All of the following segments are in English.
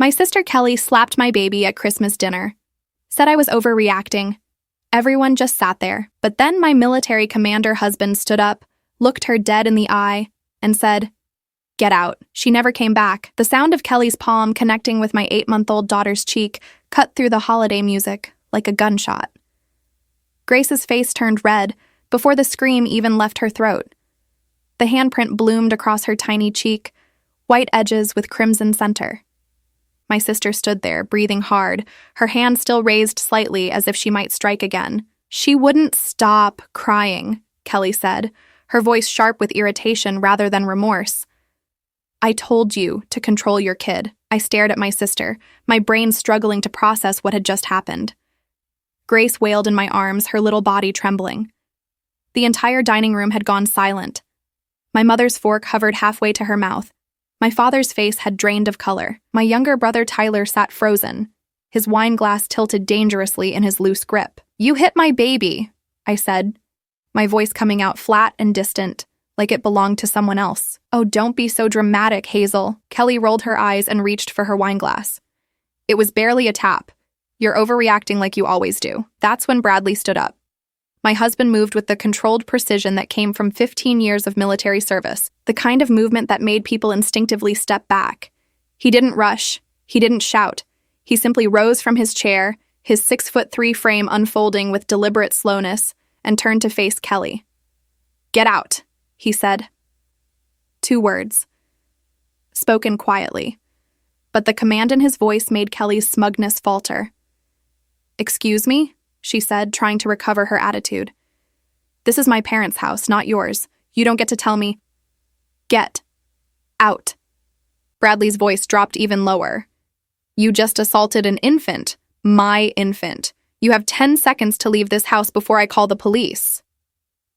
My sister Kelly slapped my baby at Christmas dinner, said I was overreacting. Everyone just sat there, but then my military commander husband stood up, looked her dead in the eye, and said, "Get out." She never came back. The sound of Kelly's palm connecting with my 8-month-old daughter's cheek cut through the holiday music like a gunshot. Grace's face turned red before the scream even left her throat. The handprint bloomed across her tiny cheek, white edges with crimson center. My sister stood there, breathing hard, her hand still raised slightly as if she might strike again. "She wouldn't stop crying," Kelly said, her voice sharp with irritation rather than remorse. "I told you to control your kid." I stared at my sister, my brain struggling to process what had just happened. Grace wailed in my arms, her little body trembling. The entire dining room had gone silent. My mother's fork hovered halfway to her mouth. My father's face had drained of color. My younger brother Tyler sat frozen, his wine glass tilted dangerously in his loose grip. "You hit my baby," I said, my voice coming out flat and distant, like it belonged to someone else. "Oh, don't be so dramatic, Hazel." Kelly rolled her eyes and reached for her wine glass. "It was barely a tap. You're overreacting like you always do." That's when Bradley stood up. My husband moved with the controlled precision that came from 15 years of military service, the kind of movement that made people instinctively step back. He didn't rush. He didn't shout. He simply rose from his chair, his 6'3" frame unfolding with deliberate slowness, and turned to face Kelly. "Get out," he said. 2 words, spoken quietly, but the command in his voice made Kelly's smugness falter. "Excuse me?" she said, trying to recover her attitude. "This is my parents' house, not yours. You don't get to tell me." "Get out." Bradley's voice dropped even lower. "You just assaulted an infant. My infant. You have 10 seconds to leave this house before I call the police."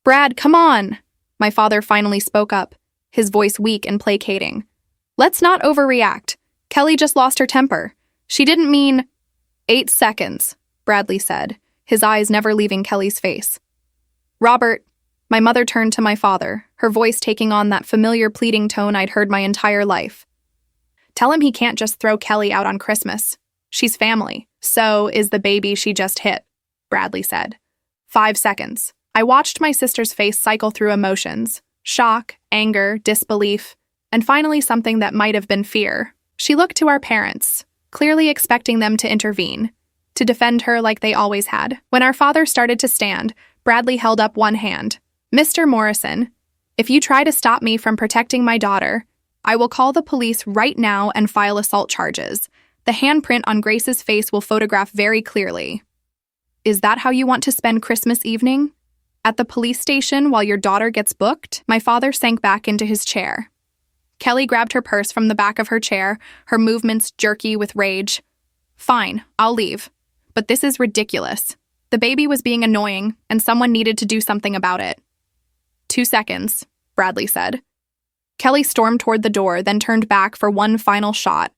"Brad, come on." My father finally spoke up, his voice weak and placating. "Let's not overreact. Kelly just lost her temper. She didn't mean—" "8 seconds," Bradley said, his eyes never leaving Kelly's face. "Robert," my mother turned to my father, her voice taking on that familiar pleading tone I'd heard my entire life. "Tell him he can't just throw Kelly out on Christmas. She's family." "So is the baby she just hit," Bradley said. 5 seconds. I watched my sister's face cycle through emotions: shock, anger, disbelief, and finally something that might have been fear. She looked to our parents, clearly expecting them to intervene, to defend her like they always had. When our father started to stand, Bradley held up one hand. "Mr. Morrison, if you try to stop me from protecting my daughter, I will call the police right now and file assault charges. The handprint on Grace's face will photograph very clearly." "Is that how you want to spend Christmas evening? At the police station while your daughter gets booked?" My father sank back into his chair. Kelly grabbed her purse from the back of her chair, her movements jerky with rage. "Fine, I'll leave. But this is ridiculous. The baby was being annoying, and someone needed to do something about it." 2 seconds, Bradley said. Kelly stormed toward the door, then turned back for one final shot.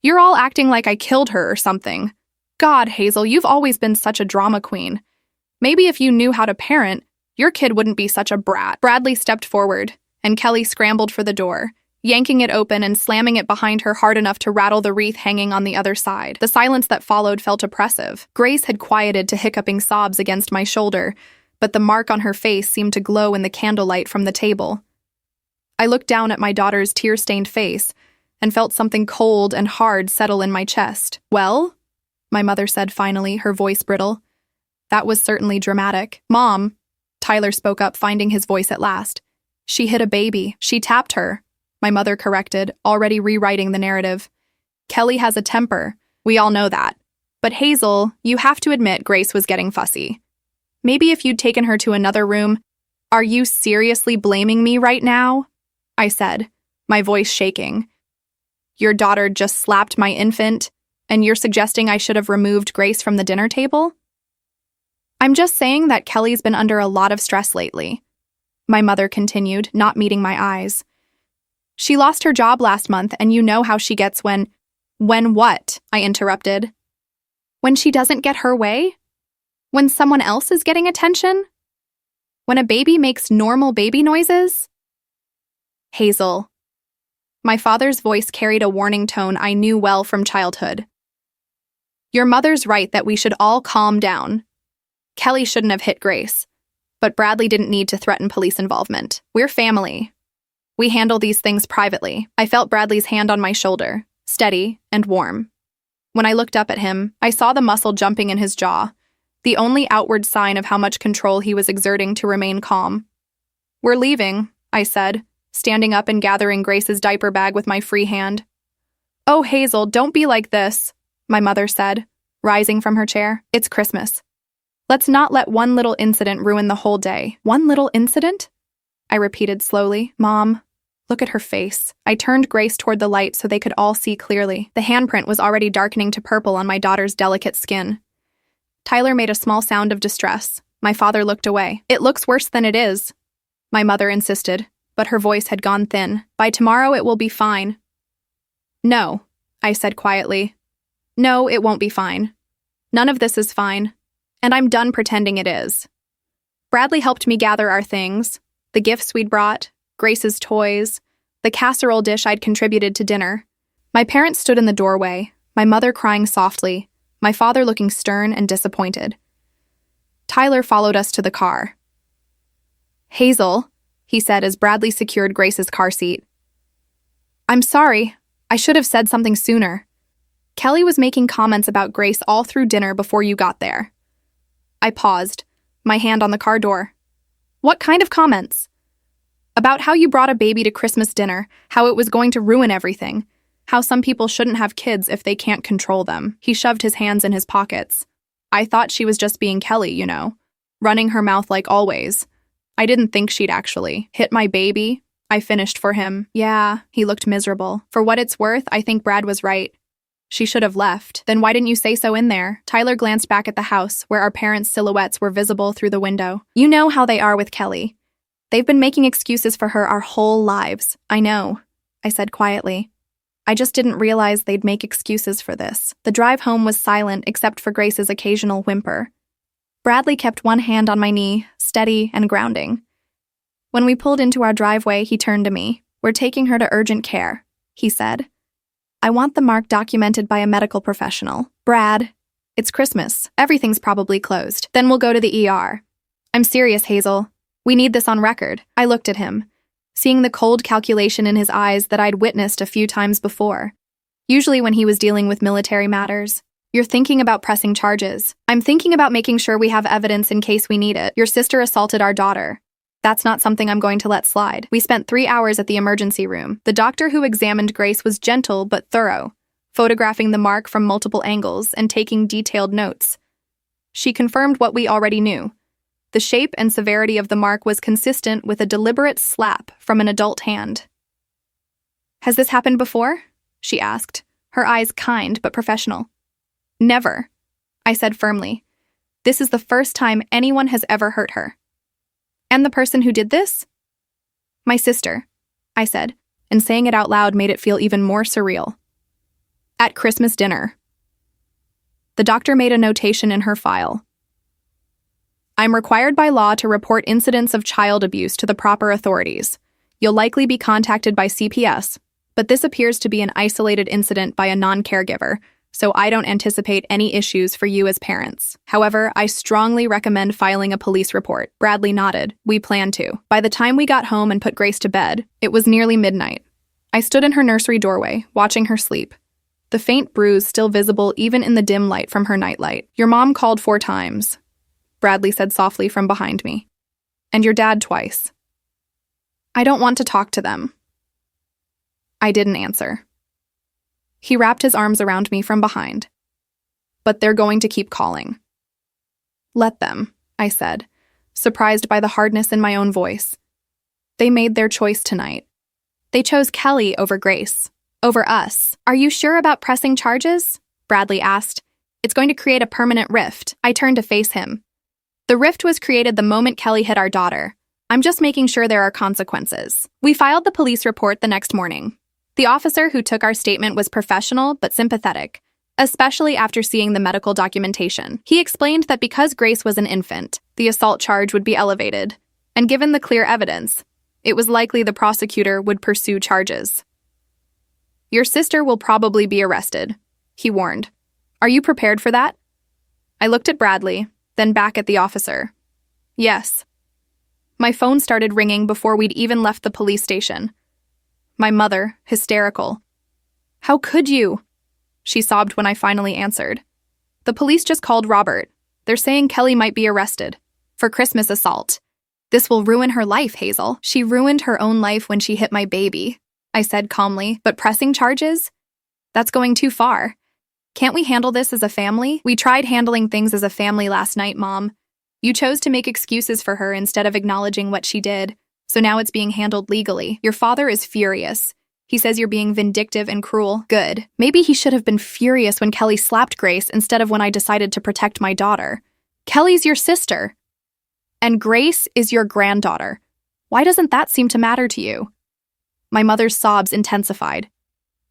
"You're all acting like I killed her or something. God, Hazel, you've always been such a drama queen. Maybe if you knew how to parent, your kid wouldn't be such a brat." Bradley stepped forward, and Kelly scrambled for the door, yanking it open and slamming it behind her hard enough to rattle the wreath hanging on the other side. The silence that followed felt oppressive. Grace had quieted to hiccuping sobs against my shoulder, but the mark on her face seemed to glow in the candlelight from the table. I looked down at my daughter's tear-stained face and felt something cold and hard settle in my chest. "Well?" my mother said finally, her voice brittle. "That was certainly dramatic." "Mom," Tyler spoke up, finding his voice at last. "She hit a baby. She tapped her," my mother corrected, already rewriting the narrative. "Kelly has a temper. We all know that. But Hazel, you have to admit Grace was getting fussy. Maybe if you'd taken her to another room—" "Are you seriously blaming me right now?" I said, my voice shaking. "Your daughter just slapped my infant, and you're suggesting I should have removed Grace from the dinner table?" "I'm just saying that Kelly's been under a lot of stress lately," my mother continued, not meeting my eyes. "She lost her job last month, and you know how she gets when—" "When what?" I interrupted. "When she doesn't get her way? When someone else is getting attention? When a baby makes normal baby noises?" "Hazel." My father's voice carried a warning tone I knew well from childhood. Your mother's right that we should all calm down. Kelly shouldn't have hit Grace, but Bradley didn't need to threaten police involvement. We're family. We handle these things privately. I felt Bradley's hand on my shoulder, steady and warm. When I looked up at him, I saw the muscle jumping in his jaw, the only outward sign of how much control he was exerting to remain calm. We're leaving, I said, standing up and gathering Grace's diaper bag with my free hand. Oh, Hazel, don't be like this, my mother said, rising from her chair. It's Christmas. Let's not let one little incident ruin the whole day. One little incident? I repeated slowly. Mom, look at her face. I turned Grace toward the light so they could all see clearly. The handprint was already darkening to purple on my daughter's delicate skin. Tyler made a small sound of distress. My father looked away. It looks worse than it is, my mother insisted, but her voice had gone thin. By tomorrow it will be fine. No, I said quietly. No, it won't be fine. None of this is fine, and I'm done pretending it is. Bradley helped me gather our things, the gifts we'd brought, Grace's toys, the casserole dish I'd contributed to dinner. My parents stood in the doorway, my mother crying softly, my father looking stern and disappointed. Tyler followed us to the car. Hazel, he said as Bradley secured Grace's car seat. I'm sorry. I should have said something sooner. Kelly was making comments about Grace all through dinner before you got there. I paused, my hand on the car door. What kind of comments? About how you brought a baby to Christmas dinner, how it was going to ruin everything, how some people shouldn't have kids if they can't control them. He shoved his hands in his pockets. I thought she was just being Kelly, you know, running her mouth like always. I didn't think she'd actually hit my baby. I finished for him. Yeah, he looked miserable. For what it's worth, I think Brad was right. She should have left. Then why didn't you say so in there? Tyler glanced back at the house, where our parents' silhouettes were visible through the window. You know how they are with Kelly. They've been making excuses for her our whole lives. I know, I said quietly. I just didn't realize they'd make excuses for this. The drive home was silent except for Grace's occasional whimper. Bradley kept one hand on my knee, steady and grounding. When we pulled into our driveway, he turned to me. We're taking her to urgent care, he said. I want the mark documented by a medical professional. Brad, it's Christmas. Everything's probably closed. Then we'll go to the ER. I'm serious, Hazel. We need this on record. I looked at him, seeing the cold calculation in his eyes that I'd witnessed a few times before. Usually when he was dealing with military matters. You're thinking about pressing charges. I'm thinking about making sure we have evidence in case we need it. Your sister assaulted our daughter. That's not something I'm going to let slide. We spent 3 hours at the emergency room. The doctor who examined Grace was gentle but thorough, photographing the mark from multiple angles and taking detailed notes. She confirmed what we already knew. The shape and severity of the mark was consistent with a deliberate slap from an adult hand. Has this happened before? She asked, her eyes kind but professional. Never, I said firmly. This is the first time anyone has ever hurt her. And the person who did this? My sister, I said, and saying it out loud made it feel even more surreal. At Christmas dinner. The doctor made a notation in her file. I'm required by law to report incidents of child abuse to the proper authorities. You'll likely be contacted by CPS, but this appears to be an isolated incident by a non-caregiver, so I don't anticipate any issues for you as parents. However, I strongly recommend filing a police report. Bradley nodded. We plan to. By the time we got home and put Grace to bed, it was nearly midnight. I stood in her nursery doorway, watching her sleep. The faint bruise still visible even in the dim light from her nightlight. Your mom called 4 times, Bradley said softly from behind me. And your dad twice. I don't want to talk to them. I didn't answer. He wrapped his arms around me from behind. But they're going to keep calling. Let them, I said, surprised by the hardness in my own voice. They made their choice tonight. They chose Kelly over Grace, over us. Are you sure about pressing charges? Bradley asked. It's going to create a permanent rift. I turned to face him. The rift was created the moment Kelly hit our daughter. I'm just making sure there are consequences. We filed the police report the next morning. The officer who took our statement was professional but sympathetic, especially after seeing the medical documentation. He explained that because Grace was an infant, the assault charge would be elevated, and given the clear evidence, it was likely the prosecutor would pursue charges. Your sister will probably be arrested, he warned. Are you prepared for that? I looked at Bradley, then back at the officer. Yes. My phone started ringing before we'd even left the police station. My mother, hysterical. How could you? She sobbed when I finally answered. The police just called Robert. They're saying Kelly might be arrested for Christmas assault. This will ruin her life, Hazel. She ruined her own life when she hit my baby, I said calmly, but pressing charges? That's going too far. Can't we handle this as a family? We tried handling things as a family last night, Mom. You chose to make excuses for her instead of acknowledging what she did, so now it's being handled legally. Your father is furious. He says you're being vindictive and cruel. Good. Maybe he should have been furious when Kelly slapped Grace instead of when I decided to protect my daughter. Kelly's your sister. And Grace is your granddaughter. Why doesn't that seem to matter to you? My mother's sobs intensified.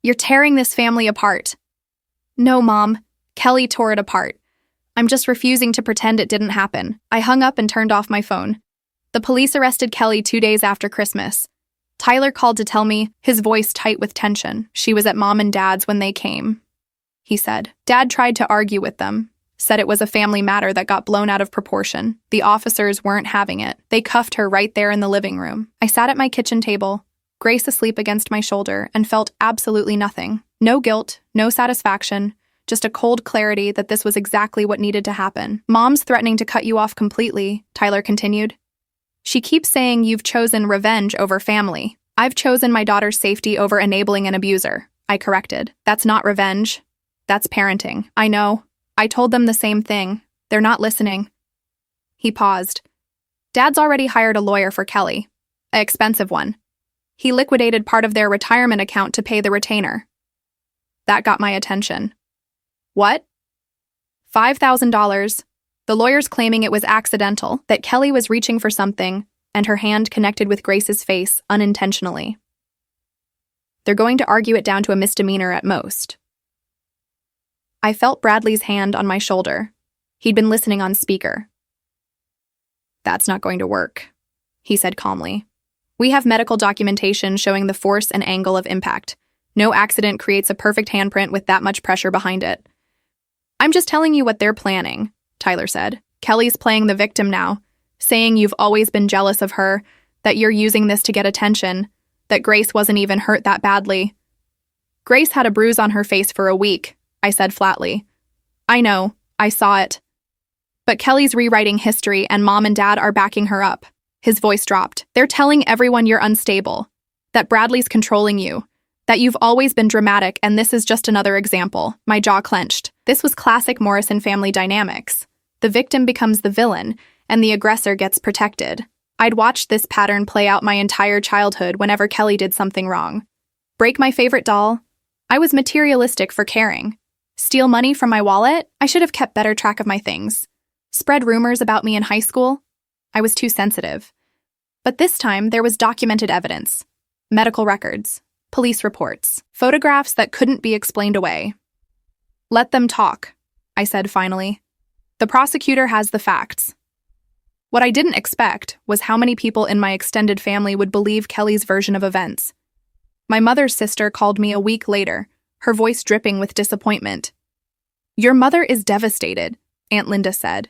You're tearing this family apart. No, Mom. Kelly tore it apart. I'm just refusing to pretend it didn't happen. I hung up and turned off my phone. The police arrested Kelly 2 days after Christmas. Tyler called to tell me, his voice tight with tension. She was at Mom and Dad's when they came, he said. Dad tried to argue with them, said it was a family matter that got blown out of proportion. The officers weren't having it. They cuffed her right there in the living room. I sat at my kitchen table, Grace asleep against my shoulder, and felt absolutely nothing. No guilt, no satisfaction, just a cold clarity that this was exactly what needed to happen. Mom's threatening to cut you off completely, Tyler continued. She keeps saying you've chosen revenge over family. I've chosen my daughter's safety over enabling an abuser, I corrected. That's not revenge. That's parenting. I know. I told them the same thing. They're not listening. He paused. Dad's already hired a lawyer for Kelly. An expensive one. He liquidated part of their retirement account to pay the retainer. That got my attention. What? $5,000. The lawyer's claiming it was accidental, that Kelly was reaching for something, and her hand connected with Grace's face unintentionally. They're going to argue it down to a misdemeanor at most. I felt Bradley's hand on my shoulder. He'd been listening on speaker. That's not going to work, he said calmly. We have medical documentation showing the force and angle of impact. No accident creates a perfect handprint with that much pressure behind it. I'm just telling you what they're planning, Tyler said. Kelly's playing the victim now, saying you've always been jealous of her, that you're using this to get attention, that Grace wasn't even hurt that badly. Grace had a bruise on her face for a week, I said flatly. I know, I saw it. But Kelly's rewriting history and Mom and Dad are backing her up. His voice dropped. They're telling everyone you're unstable, that Bradley's controlling you, that you've always been dramatic, and this is just another example. My jaw clenched. This was classic Morrison family dynamics. The victim becomes the villain, and the aggressor gets protected. I'd watched this pattern play out my entire childhood whenever Kelly did something wrong. Break my favorite doll? I was materialistic for caring. Steal money from my wallet? I should have kept better track of my things. Spread rumors about me in high school? I was too sensitive. But this time, there was documented evidence. Medical records. Police reports. Photographs that couldn't be explained away. Let them talk, I said finally. The prosecutor has the facts. What I didn't expect was how many people in my extended family would believe Kelly's version of events. My mother's sister called me a week later, her voice dripping with disappointment. Your mother is devastated, Aunt Linda said.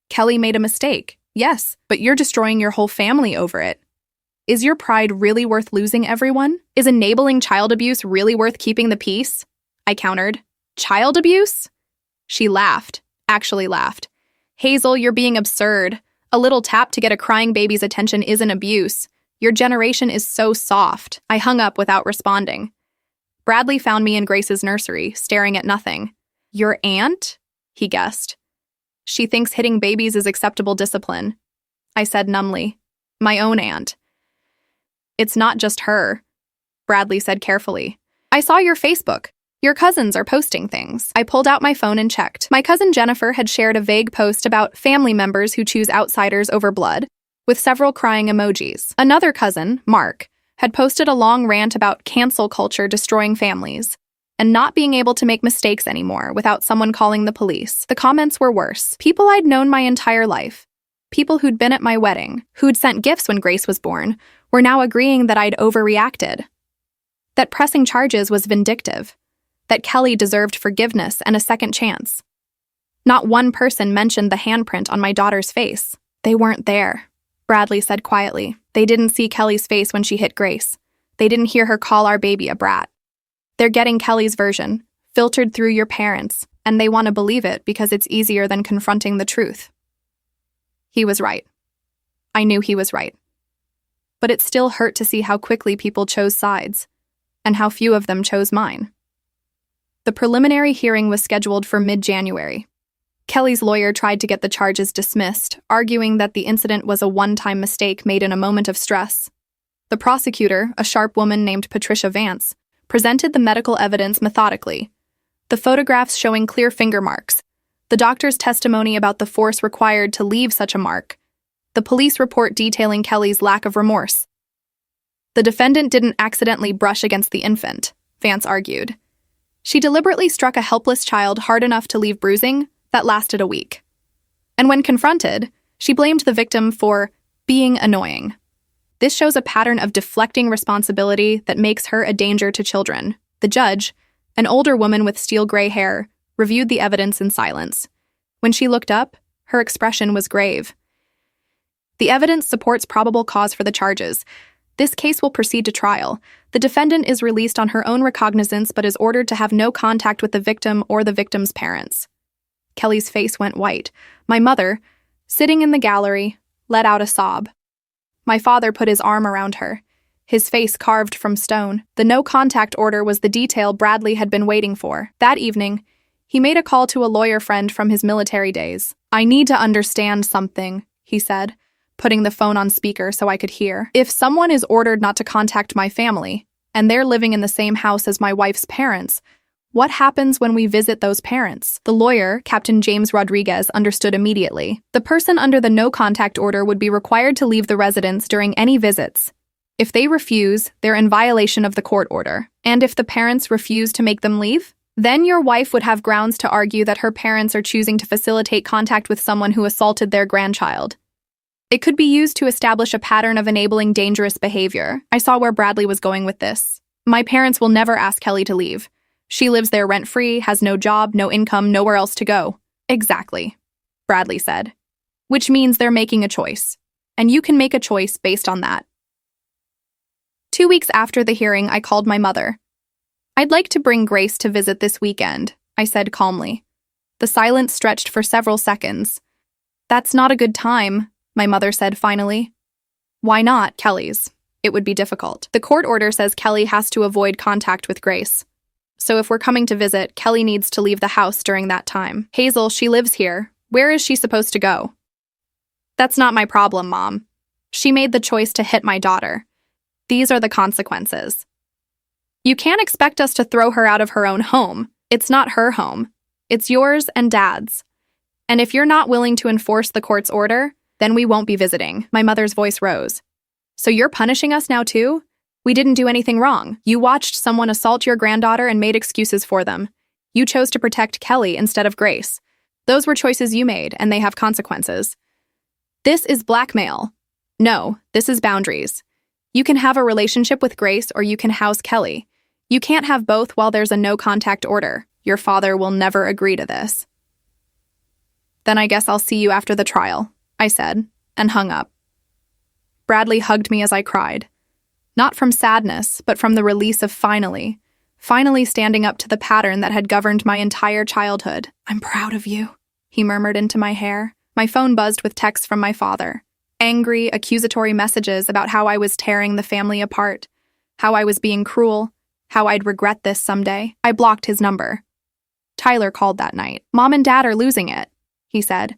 Kelly made a mistake, yes, but you're destroying your whole family over it. Is your pride really worth losing everyone? Is enabling child abuse really worth keeping the peace? I countered. Child abuse? She laughed, actually laughed. Hazel, you're being absurd. A little tap to get a crying baby's attention isn't abuse. Your generation is so soft. I hung up without responding. Bradley found me in Grace's nursery, staring at nothing. Your aunt? He guessed. She thinks hitting babies is acceptable discipline. I said numbly. My own aunt. It's not just her, Bradley said carefully. I saw your Facebook. Your cousins are posting things. I pulled out my phone and checked. My cousin Jennifer had shared a vague post about family members who choose outsiders over blood, with several crying emojis. Another cousin, Mark, had posted a long rant about cancel culture destroying families, and not being able to make mistakes anymore without someone calling the police. The comments were worse. People I'd known my entire life, people who'd been at my wedding, who'd sent gifts when Grace was born, were now agreeing that I'd overreacted. that pressing charges was vindictive, that Kelly deserved forgiveness and a second chance. Not one person mentioned the handprint on my daughter's face. They weren't there, Bradley said quietly. They didn't see Kelly's face when she hit Grace. They didn't hear her call our baby a brat. They're getting Kelly's version, filtered through your parents, and they want to believe it because it's easier than confronting the truth. He was right. I knew he was right. But it still hurt to see how quickly people chose sides, and how few of them chose mine. The preliminary hearing was scheduled for mid-January. Kelly's lawyer tried to get the charges dismissed, arguing that the incident was a one-time mistake made in a moment of stress. The prosecutor, a sharp woman named Patricia Vance, presented the medical evidence methodically. The photographs showing clear finger marks, the doctor's testimony about the force required to leave such a mark, the police report detailing Kelly's lack of remorse. The defendant didn't accidentally brush against the infant, Vance argued. She deliberately struck a helpless child hard enough to leave bruising that lasted a week. And when confronted, she blamed the victim for being annoying. This shows a pattern of deflecting responsibility that makes her a danger to children. The judge, an older woman with steel gray hair, reviewed the evidence in silence. When she looked up, her expression was grave. The evidence supports probable cause for the charges. This case will proceed to trial. The defendant is released on her own recognizance but is ordered to have no contact with the victim or the victim's parents. Kelly's face went white. My mother, sitting in the gallery, let out a sob. My father put his arm around her, his face carved from stone. The no-contact order was the detail Bradley had been waiting for. That evening, he made a call to a lawyer friend from his military days. "I need to understand something," he said, putting the phone on speaker so I could hear. "If someone is ordered not to contact my family, and they're living in the same house as my wife's parents, what happens when we visit those parents?" The lawyer, Captain James Rodriguez, understood immediately. The person under the no-contact order would be required to leave the residence during any visits. If they refuse, they're in violation of the court order. And if the parents refuse to make them leave, then your wife would have grounds to argue that her parents are choosing to facilitate contact with someone who assaulted their grandchild. It could be used to establish a pattern of enabling dangerous behavior. I saw where Bradley was going with this. My parents will never ask Kelly to leave. She lives there rent-free, has no job, no income, nowhere else to go. Exactly, Bradley said. Which means they're making a choice. And you can make a choice based on that. 2 weeks after the hearing, I called my mother. "I'd like to bring Grace to visit this weekend," I said calmly. The silence stretched for several seconds. "That's not a good time," my mother said finally. "Why not, Kelly's? It would be difficult. The court order says Kelly has to avoid contact with Grace. So if we're coming to visit, Kelly needs to leave the house during that time. Hazel, she lives here. Where is she supposed to go?" "That's not my problem, Mom. She made the choice to hit my daughter. These are the consequences. You can't expect us to throw her out of her own home. It's not her home. It's yours and Dad's. And if you're not willing to enforce the court's order, then we won't be visiting." My mother's voice rose. "So you're punishing us now too? We didn't do anything wrong. You watched someone assault your granddaughter and made excuses for them. You chose to protect Kelly instead of Grace. Those were choices you made, and they have consequences. This is blackmail. No, this is boundaries. You can have a relationship with Grace or you can house Kelly. You can't have both while there's a no-contact order. Your father will never agree to this." "Then I guess I'll see you after the trial," I said, and hung up. Bradley hugged me as I cried. Not from sadness, but from the release of finally standing up to the pattern that had governed my entire childhood. "I'm proud of you," he murmured into my hair. My phone buzzed with texts from my father. Angry, accusatory messages about how I was tearing the family apart, how I was being cruel, how I'd regret this someday. I blocked his number. Tyler called that night. "Mom and Dad are losing it," he said.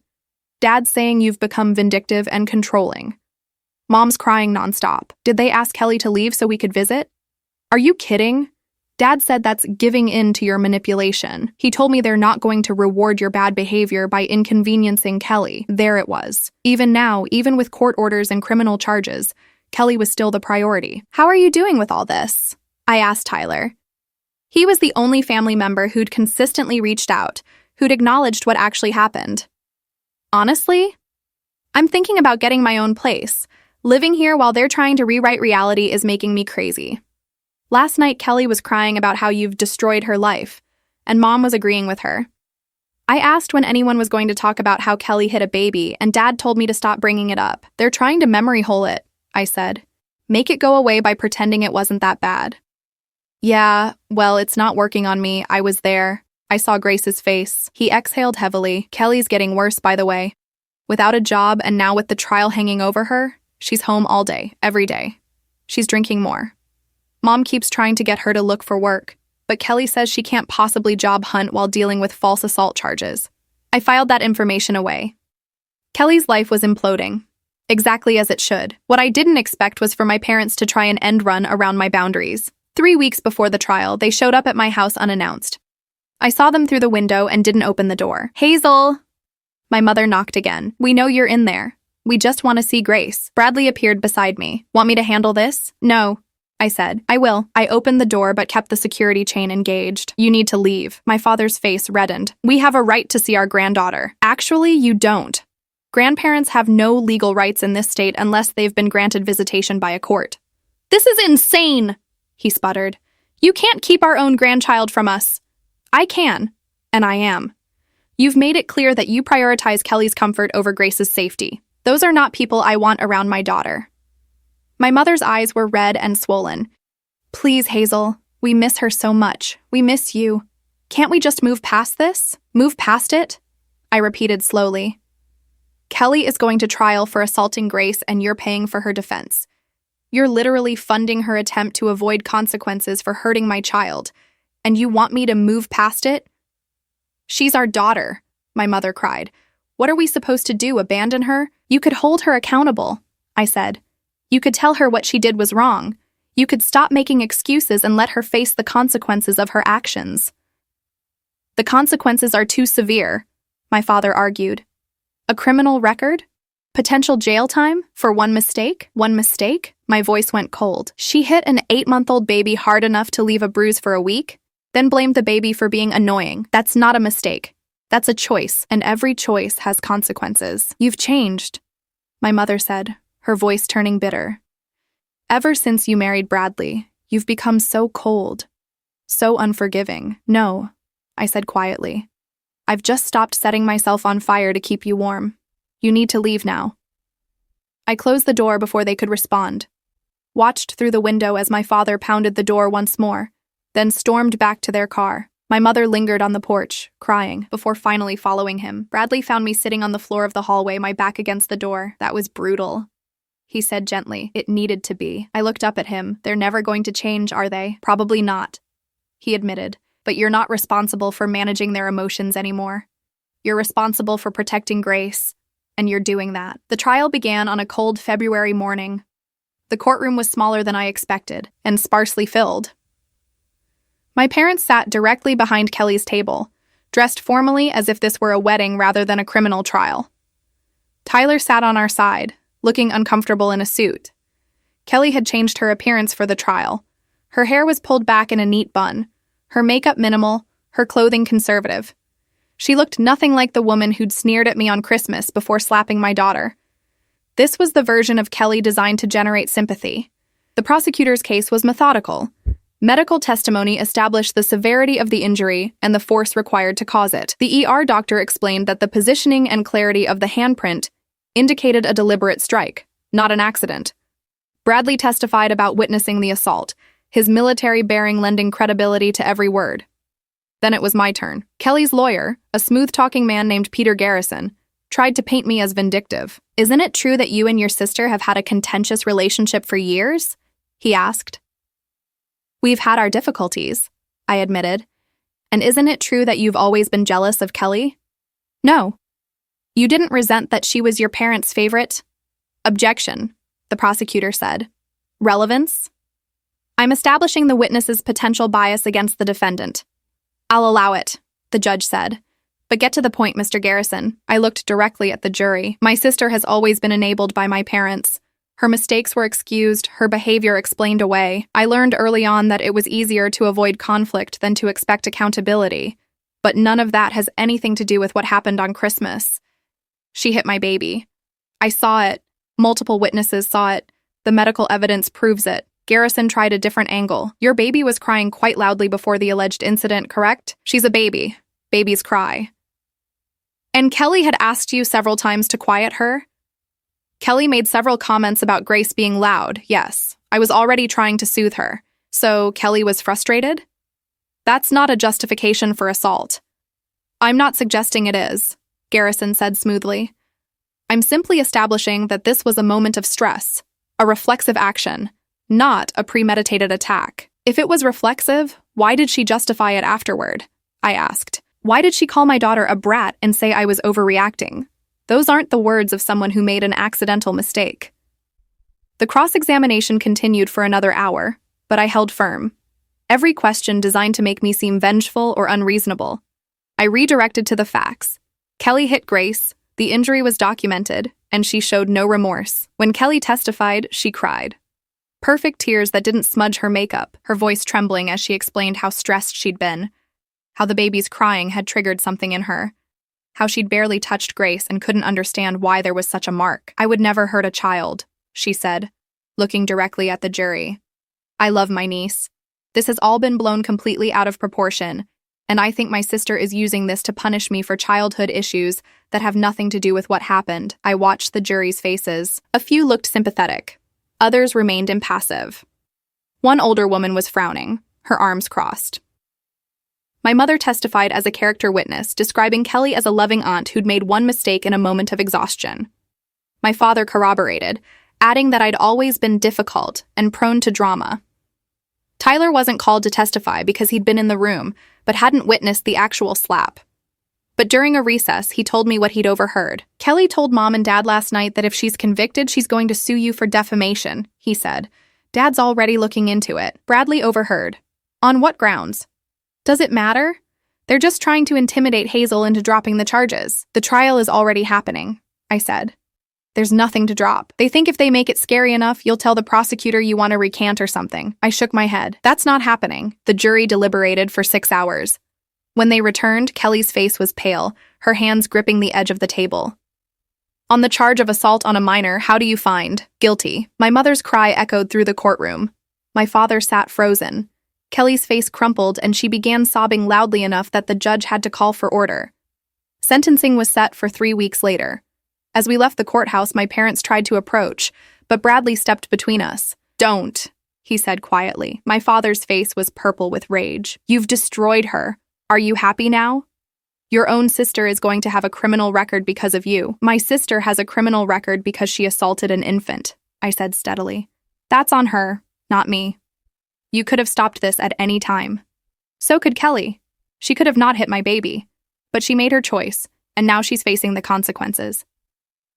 "Dad's saying you've become vindictive and controlling. Mom's crying nonstop. Did they ask Kelly to leave so we could visit? Are you kidding? Dad said that's giving in to your manipulation. He told me they're not going to reward your bad behavior by inconveniencing Kelly." There it was. Even now, even with court orders and criminal charges, Kelly was still the priority. "How are you doing with all this?" I asked Tyler. He was the only family member who'd consistently reached out, who'd acknowledged what actually happened. "Honestly, I'm thinking about getting my own place. Living here while they're trying to rewrite reality is making me crazy." Last night, Kelly was crying about how you've destroyed her life, and Mom was agreeing with her. I asked when anyone was going to talk about how Kelly hit a baby, and Dad told me to stop bringing it up. They're trying to memory hole it, I said. Make it go away by pretending it wasn't that bad. Yeah, well, it's not working on me. I was there. I saw Grace's face. He exhaled heavily. Kelly's getting worse, by the way. Without a job and now with the trial hanging over her, she's home all day, every day. She's drinking more. Mom keeps trying to get her to look for work, but Kelly says she can't possibly job hunt while dealing with false assault charges. I filed that information away. Kelly's life was imploding. Exactly as it should. What I didn't expect was for my parents to try an end run around my boundaries. 3 weeks before the trial, they showed up at my house unannounced. I saw them through the window and didn't open the door. Hazel! My mother knocked again. We know you're in there. We just want to see Grace. Bradley appeared beside me. Want me to handle this? No, I said. I will. I opened the door but kept the security chain engaged. You need to leave. My father's face reddened. We have a right to see our granddaughter. Actually, you don't. Grandparents have no legal rights in this state unless they've been granted visitation by a court. This is insane, he sputtered. You can't keep our own grandchild from us. I can, and I am. You've made it clear that you prioritize Kelly's comfort over Grace's safety. Those are not people I want around my daughter. My mother's eyes were red and swollen. Please, Hazel, we miss her so much. We miss you. Can't we just move past this? Move past it? I repeated slowly. Kelly is going to trial for assaulting Grace and you're paying for her defense. You're literally funding her attempt to avoid consequences for hurting my child, and you want me to move past it? She's our daughter, my mother cried. What are we supposed to do, abandon her? You could hold her accountable, I said. You could tell her what she did was wrong. You could stop making excuses and let her face the consequences of her actions. The consequences are too severe, my father argued. A criminal record? Potential jail time? For one mistake? One mistake? My voice went cold. She hit an 8-month-old baby hard enough to leave a bruise for a week, then blamed the baby for being annoying. That's not a mistake. That's a choice, and every choice has consequences. You've changed, my mother said, her voice turning bitter. Ever since you married Bradley, you've become so cold, so unforgiving. No, I said quietly. I've just stopped setting myself on fire to keep you warm. You need to leave now. I closed the door before they could respond, watched through the window as my father pounded the door once more, then stormed back to their car. My mother lingered on the porch, crying, before finally following him. Bradley found me sitting on the floor of the hallway, my back against the door. That was brutal, he said gently. It needed to be. I looked up at him. They're never going to change, are they? Probably not, he admitted. But you're not responsible for managing their emotions anymore. You're responsible for protecting Grace, and you're doing that. The trial began on a cold February morning. The courtroom was smaller than I expected, and sparsely filled. My parents sat directly behind Kelly's table, dressed formally as if this were a wedding rather than a criminal trial. Tyler sat on our side, looking uncomfortable in a suit. Kelly had changed her appearance for the trial. Her hair was pulled back in a neat bun, her makeup minimal, her clothing conservative. She looked nothing like the woman who'd sneered at me on Christmas before slapping my daughter. This was the version of Kelly designed to generate sympathy. The prosecutor's case was methodical. Medical testimony established the severity of the injury and the force required to cause it. The ER doctor explained that the positioning and clarity of the handprint indicated a deliberate strike, not an accident. Bradley testified about witnessing the assault, his military bearing lending credibility to every word. Then it was my turn. Kelly's lawyer, a smooth-talking man named Peter Garrison, tried to paint me as vindictive. Isn't it true that you and your sister have had a contentious relationship for years? He asked. We've had our difficulties, I admitted. And isn't it true that you've always been jealous of Kelly? No. You didn't resent that she was your parents' favorite? Objection, the prosecutor said. Relevance? I'm establishing the witness's potential bias against the defendant. I'll allow it, the judge said. But get to the point, Mr. Garrison. I looked directly at the jury. My sister has always been enabled by my parents. Her mistakes were excused, her behavior explained away. I learned early on that it was easier to avoid conflict than to expect accountability. But none of that has anything to do with what happened on Christmas. She hit my baby. I saw it. Multiple witnesses saw it. The medical evidence proves it. Garrison tried a different angle. Your baby was crying quite loudly before the alleged incident, correct? She's a baby. Babies cry. And Kelly had asked you several times to quiet her? Kelly made several comments about Grace being loud, yes. I was already trying to soothe her. So Kelly was frustrated? That's not a justification for assault. I'm not suggesting it is, Garrison said smoothly. I'm simply establishing that this was a moment of stress, a reflexive action, not a premeditated attack. If it was reflexive, why did she justify it afterward? I asked. Why did she call my daughter a brat and say I was overreacting? Those aren't the words of someone who made an accidental mistake. The cross-examination continued for another hour, but I held firm. Every question designed to make me seem vengeful or unreasonable. I redirected to the facts. Kelly hit Grace, the injury was documented, and she showed no remorse. When Kelly testified, she cried. Perfect tears that didn't smudge her makeup, her voice trembling as she explained how stressed she'd been, how the baby's crying had triggered something in her, how she'd barely touched Grace and couldn't understand why there was such a mark. I would never hurt a child, she said, looking directly at the jury. I love my niece. This has all been blown completely out of proportion, and I think my sister is using this to punish me for childhood issues that have nothing to do with what happened. I watched the jury's faces. A few looked sympathetic. Others remained impassive. One older woman was frowning, her arms crossed. My mother testified as a character witness, describing Kelly as a loving aunt who'd made one mistake in a moment of exhaustion. My father corroborated, adding that I'd always been difficult and prone to drama. Tyler wasn't called to testify because he'd been in the room, but hadn't witnessed the actual slap. But during a recess, he told me what he'd overheard. Kelly told Mom and Dad last night that if she's convicted, she's going to sue you for defamation, he said. Dad's already looking into it. Bradley overheard. On what grounds? Does it matter? They're just trying to intimidate Hazel into dropping the charges. The trial is already happening, I said. There's nothing to drop. They think if they make it scary enough, you'll tell the prosecutor you want to recant or something. I shook my head. That's not happening. The jury deliberated for 6 hours. When they returned, Kelly's face was pale, her hands gripping the edge of the table. On the charge of assault on a minor, how do you find? Guilty. My mother's cry echoed through the courtroom. My father sat frozen. Kelly's face crumpled and she began sobbing loudly enough that the judge had to call for order. Sentencing was set for 3 weeks later. As we left the courthouse, my parents tried to approach, but Bradley stepped between us. Don't, he said quietly. My father's face was purple with rage. You've destroyed her. Are you happy now? Your own sister is going to have a criminal record because of you. My sister has a criminal record because she assaulted an infant, I said steadily. That's on her, not me. You could have stopped this at any time. So could Kelly. She could have not hit my baby. But she made her choice, and now she's facing the consequences.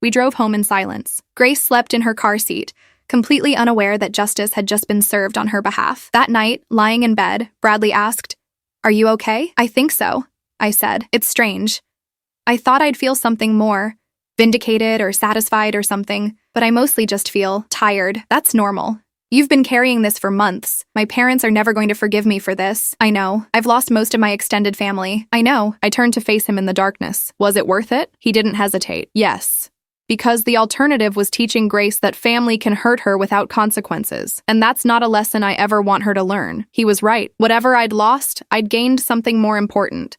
We drove home in silence. Grace slept in her car seat, completely unaware that justice had just been served on her behalf. That night, lying in bed, Bradley asked, "Are you okay?" "I think so," I said. It's strange. I thought I'd feel something more, vindicated or satisfied or something, but I mostly just feel tired. That's normal. You've been carrying this for months. My parents are never going to forgive me for this. I know. I've lost most of my extended family. I know. I turned to face him in the darkness. Was it worth it? He didn't hesitate. Yes. Because the alternative was teaching Grace that family can hurt her without consequences. And that's not a lesson I ever want her to learn. He was right. Whatever I'd lost, I'd gained something more important.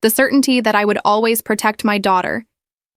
The certainty that I would always protect my daughter,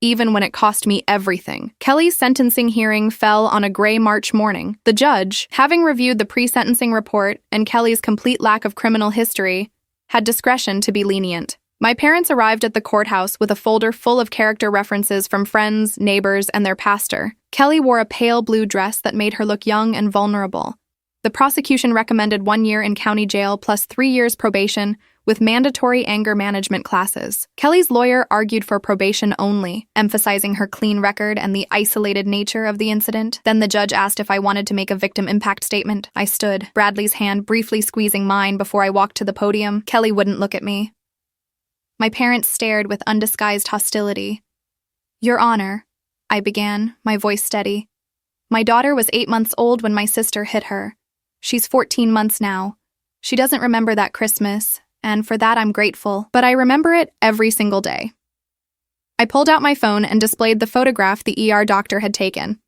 even when it cost me everything. Kelly's sentencing hearing fell on a gray March morning. The judge, having reviewed the pre-sentencing report and Kelly's complete lack of criminal history, had discretion to be lenient. My parents arrived at the courthouse with a folder full of character references from friends, neighbors, and their pastor. Kelly wore a pale blue dress that made her look young and vulnerable. The prosecution recommended 1 year in county jail plus 3 years probation with mandatory anger management classes. Kelly's lawyer argued for probation only, emphasizing her clean record and the isolated nature of the incident. Then the judge asked if I wanted to make a victim impact statement. I stood, Bradley's hand briefly squeezing mine before I walked to the podium. Kelly wouldn't look at me. My parents stared with undisguised hostility. Your Honor, I began, my voice steady. My daughter was 8 months old when my sister hit her. She's 14 months now. She doesn't remember that Christmas, and for that I'm grateful, but I remember it every single day. I pulled out my phone and displayed the photograph the ER doctor had taken.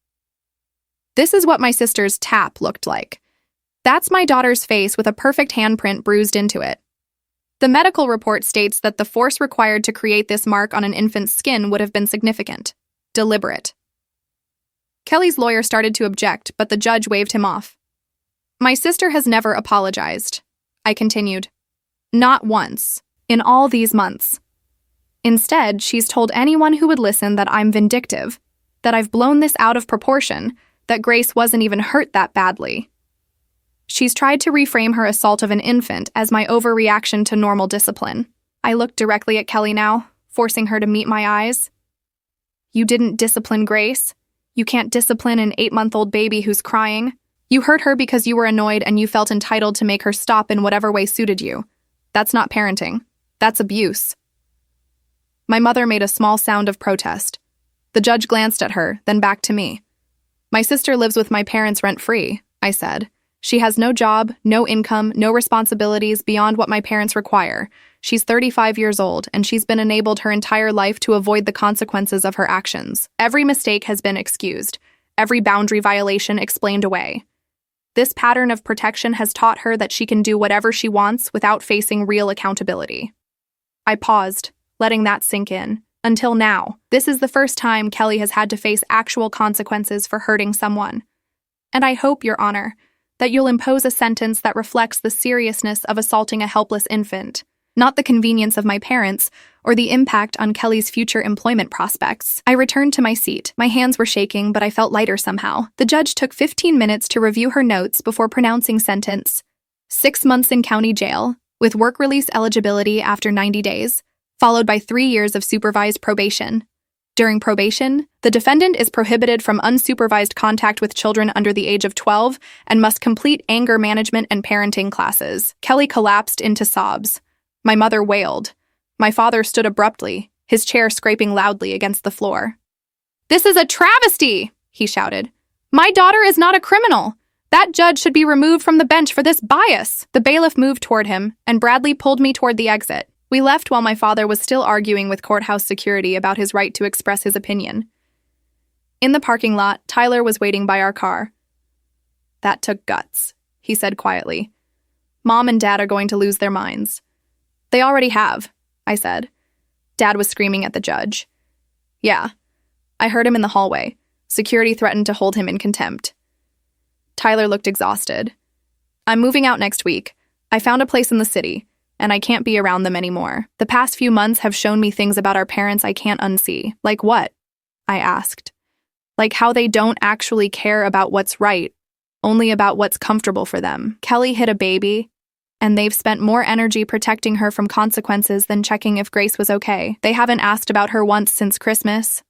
This is what my sister's tap looked like. That's my daughter's face with a perfect handprint bruised into it. The medical report states that the force required to create this mark on an infant's skin would have been significant, deliberate. Kelly's lawyer started to object, but the judge waved him off. My sister has never apologized, I continued. Not once, in all these months. Instead, she's told anyone who would listen that I'm vindictive, that I've blown this out of proportion, that Grace wasn't even hurt that badly. She's tried to reframe her assault of an infant as my overreaction to normal discipline. I looked directly at Kelly now, forcing her to meet my eyes. You didn't discipline Grace. You can't discipline an 8-month-old baby who's crying. You hurt her because you were annoyed and you felt entitled to make her stop in whatever way suited you. That's not parenting. That's abuse. My mother made a small sound of protest. The judge glanced at her, then back to me. My sister lives with my parents rent-free, I said. She has no job, no income, no responsibilities beyond what my parents require. She's 35 years old, and she's been enabled her entire life to avoid the consequences of her actions. Every mistake has been excused. Every boundary violation explained away. This pattern of protection has taught her that she can do whatever she wants without facing real accountability. I paused, letting that sink in. Until now, this is the first time Kelly has had to face actual consequences for hurting someone. And I hope, Your Honor, that you'll impose a sentence that reflects the seriousness of assaulting a helpless infant, not the convenience of my parents or the impact on Kelly's future employment prospects. I returned to my seat. My hands were shaking, but I felt lighter somehow. The judge took 15 minutes to review her notes before pronouncing sentence. 6 months in county jail, with work release eligibility after 90 days, followed by 3 years of supervised probation. During probation, the defendant is prohibited from unsupervised contact with children under the age of 12 and must complete anger management and parenting classes. Kelly collapsed into sobs. My mother wailed. My father stood abruptly, his chair scraping loudly against the floor. "This is a travesty!" he shouted. "My daughter is not a criminal. That judge should be removed from the bench for this bias." The bailiff moved toward him, and Bradley pulled me toward the exit. We left while my father was still arguing with courthouse security about his right to express his opinion. In the parking lot, Tyler was waiting by our car. "That took guts," he said quietly. "Mom and Dad are going to lose their minds." "They already have," I said. Dad was screaming at the judge. "Yeah, I heard him in the hallway. Security threatened to hold him in contempt." Tyler looked exhausted. "I'm moving out next week. I found a place in the city, and I can't be around them anymore. The past few months have shown me things about our parents I can't unsee." "Like what?" I asked. "Like how they don't actually care about what's right, only about what's comfortable for them. Kelly hit a baby, and they've spent more energy protecting her from consequences than checking if Grace was okay. They haven't asked about her once since Christmas."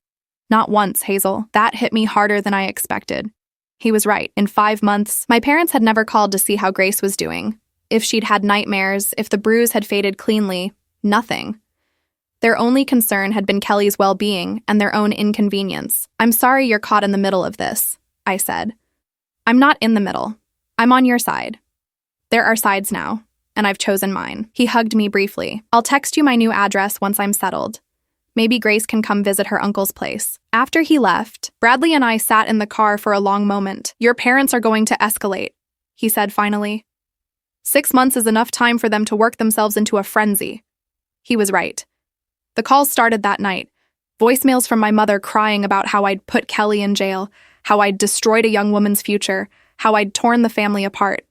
"Not once, Hazel." That hit me harder than I expected. He was right. In 5 months, my parents had never called to see how Grace was doing. If she'd had nightmares, if the bruise had faded cleanly, nothing. Their only concern had been Kelly's well-being and their own inconvenience. "I'm sorry you're caught in the middle of this," I said. "I'm not in the middle. I'm on your side. There are sides now, and I've chosen mine." He hugged me briefly. "I'll text you my new address once I'm settled. Maybe Grace can come visit her uncle's place." After he left, Bradley and I sat in the car for a long moment. "Your parents are going to escalate," he said finally. 6 months is enough time for them to work themselves into a frenzy. He was right. The calls started that night. Voicemails from my mother crying about how I'd put Kelly in jail, how I'd destroyed a young woman's future, how I'd torn the family apart.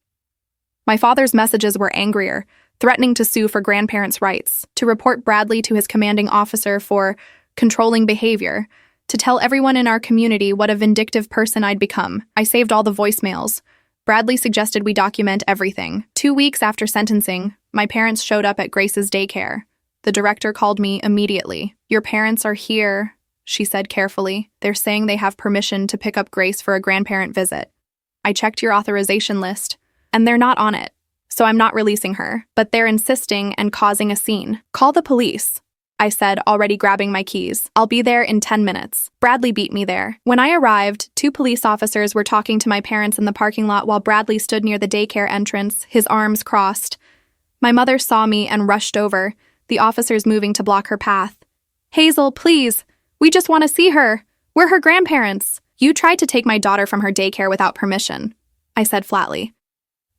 My father's messages were angrier, threatening to sue for grandparents' rights, to report Bradley to his commanding officer for controlling behavior, to tell everyone in our community what a vindictive person I'd become. I saved all the voicemails. Bradley suggested we document everything. 2 weeks after sentencing, my parents showed up at Grace's daycare. The director called me immediately. "Your parents are here," she said carefully. "They're saying they have permission to pick up Grace for a grandparent visit. I checked your authorization list, and they're not on it, so I'm not releasing her. But they're insisting and causing a scene. Call the police," I said, already grabbing my keys. "I'll be there in 10 minutes. Bradley beat me there." When I arrived, 2 police officers were talking to my parents in the parking lot while Bradley stood near the daycare entrance, his arms crossed. My mother saw me and rushed over, the officers moving to block her path. "Hazel, please. We just want to see her. We're her grandparents." "You tried to take my daughter from her daycare without permission," I said flatly.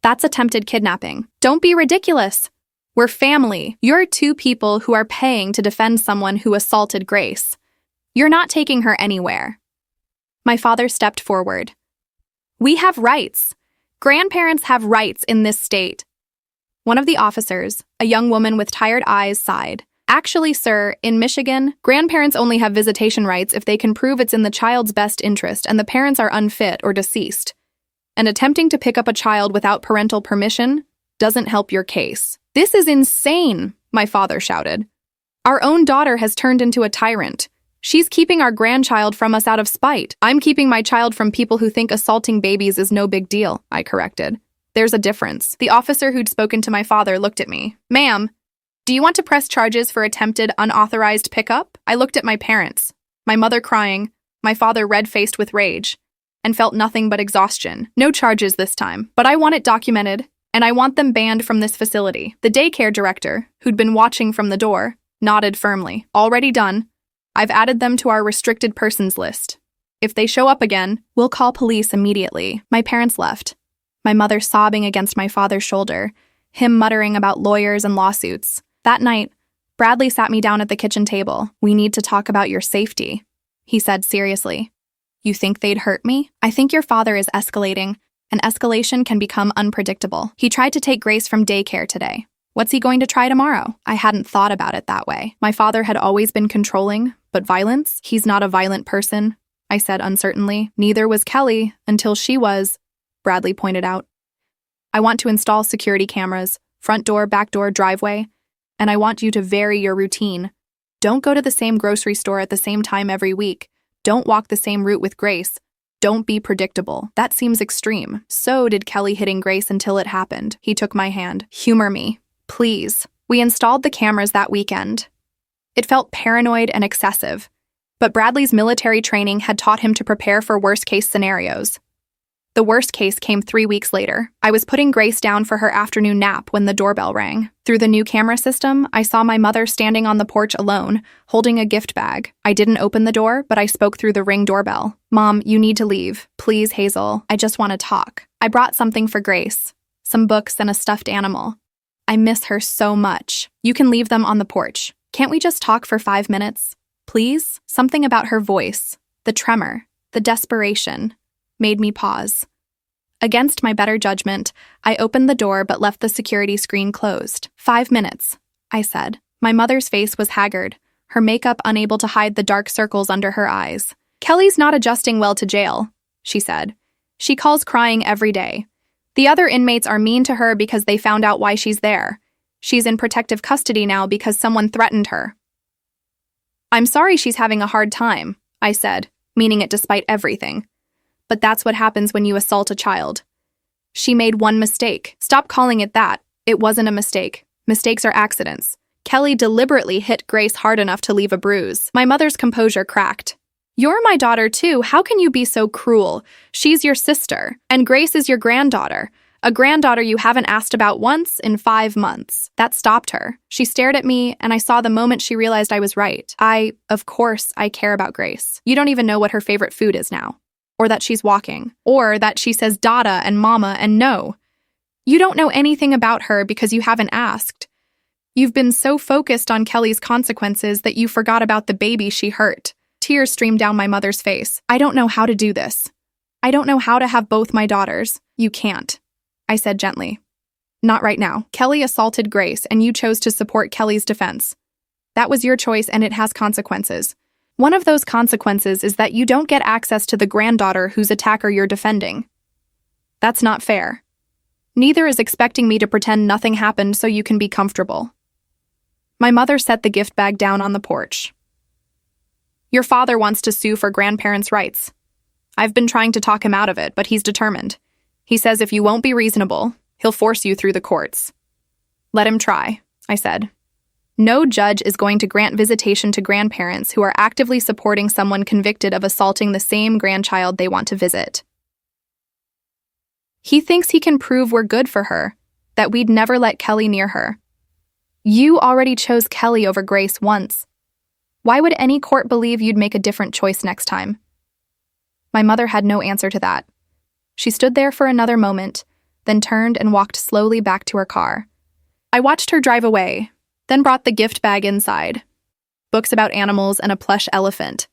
That's attempted kidnapping. Don't be ridiculous. We're family. You're two people who are paying to defend someone who assaulted Grace. You're not taking her anywhere. My father stepped forward. We have rights. Grandparents have rights in this state. One of the officers, a young woman with tired eyes, sighed. Actually, sir, in Michigan, grandparents only have visitation rights if they can prove it's in the child's best interest and the parents are unfit or deceased. And attempting to pick up a child without parental permission doesn't help your case. This is insane, my father shouted. Our own daughter has turned into a tyrant. She's keeping our grandchild from us out of spite. I'm keeping my child from people who think assaulting babies is no big deal, I corrected. There's a difference. The officer who'd spoken to my father looked at me. Ma'am, do you want to press charges for attempted unauthorized pickup? I looked at my parents, my mother crying, my father red-faced with rage, and felt nothing but exhaustion. No charges this time, but I want it documented, and I want them banned from this facility. The daycare director, who'd been watching from the door, nodded firmly. Already done. I've added them to our restricted persons list. If they show up again, we'll call police immediately. My parents left, my mother sobbing against my father's shoulder, him muttering about lawyers and lawsuits. That night, Bradley sat me down at the kitchen table. We need to talk about your safety, he said seriously. You think they'd hurt me? I think your father is escalating, and escalation can become unpredictable. He tried to take Grace from daycare today. What's he going to try tomorrow? I hadn't thought about it that way. My father had always been controlling, but violence? He's not a violent person, I said uncertainly. Neither was Kelly, until she was, Bradley pointed out. I want to install security cameras, front door, back door, driveway, and I want you to vary your routine. Don't go to the same grocery store at the same time every week. Don't walk the same route with Grace. Don't be predictable. That seems extreme. So did Kelly hitting Grace until it happened. He took my hand. Humor me, please. We installed the cameras that weekend. It felt paranoid and excessive, but Bradley's military training had taught him to prepare for worst-case scenarios. The worst case came 3 weeks later. I was putting Grace down for her afternoon nap when the doorbell rang. Through the new camera system, I saw my mother standing on the porch alone, holding a gift bag. I didn't open the door, but I spoke through the Ring doorbell. Mom, you need to leave. Please, Hazel. I just want to talk. I brought something for Grace. Some books and a stuffed animal. I miss her so much. You can leave them on the porch. Can't we just talk for 5 minutes? Please? Something about her voice, the tremor, the desperation, made me pause. Against my better judgment, I opened the door but left the security screen closed. 5 minutes, I said. My mother's face was haggard, her makeup unable to hide the dark circles under her eyes. Kelly's not adjusting well to jail, she said. She calls crying every day. The other inmates are mean to her because they found out why she's there. She's in protective custody now because someone threatened her. I'm sorry she's having a hard time, I said, meaning it despite everything. But that's what happens when you assault a child. She made one mistake. Stop calling it that. It wasn't a mistake. Mistakes are accidents. Kelly deliberately hit Grace hard enough to leave a bruise. My mother's composure cracked. You're my daughter too. How can you be so cruel? She's your sister, and Grace is your granddaughter. A granddaughter you haven't asked about once in 5 months. That stopped her. She stared at me, and I saw the moment she realized I was right. Of course, I care about Grace. You don't even know what her favorite food is now. Or that she's walking, or that she says Dada and Mama and no. You don't know anything about her because you haven't asked. You've been so focused on Kelly's consequences that you forgot about the baby she hurt. Tears streamed down my mother's face. I don't know how to do this. I don't know how to have both my daughters. You can't, I said gently. Not right now. Kelly assaulted Grace, and you chose to support Kelly's defense. That was your choice, and it has consequences. One of those consequences is that you don't get access to the granddaughter whose attacker you're defending. That's not fair. Neither is expecting me to pretend nothing happened so you can be comfortable. My mother set the gift bag down on the porch. Your father wants to sue for grandparents' rights. I've been trying to talk him out of it, but he's determined. He says if you won't be reasonable, he'll force you through the courts. Let him try, I said. No judge is going to grant visitation to grandparents who are actively supporting someone convicted of assaulting the same grandchild they want to visit. He thinks he can prove we're good for her, that we'd never let Kelly near her. You already chose Kelly over Grace once. Why would any court believe you'd make a different choice next time? My mother had no answer to that. She stood there for another moment, then turned and walked slowly back to her car. I watched her drive away, then brought the gift bag inside. Books about animals and a plush elephant.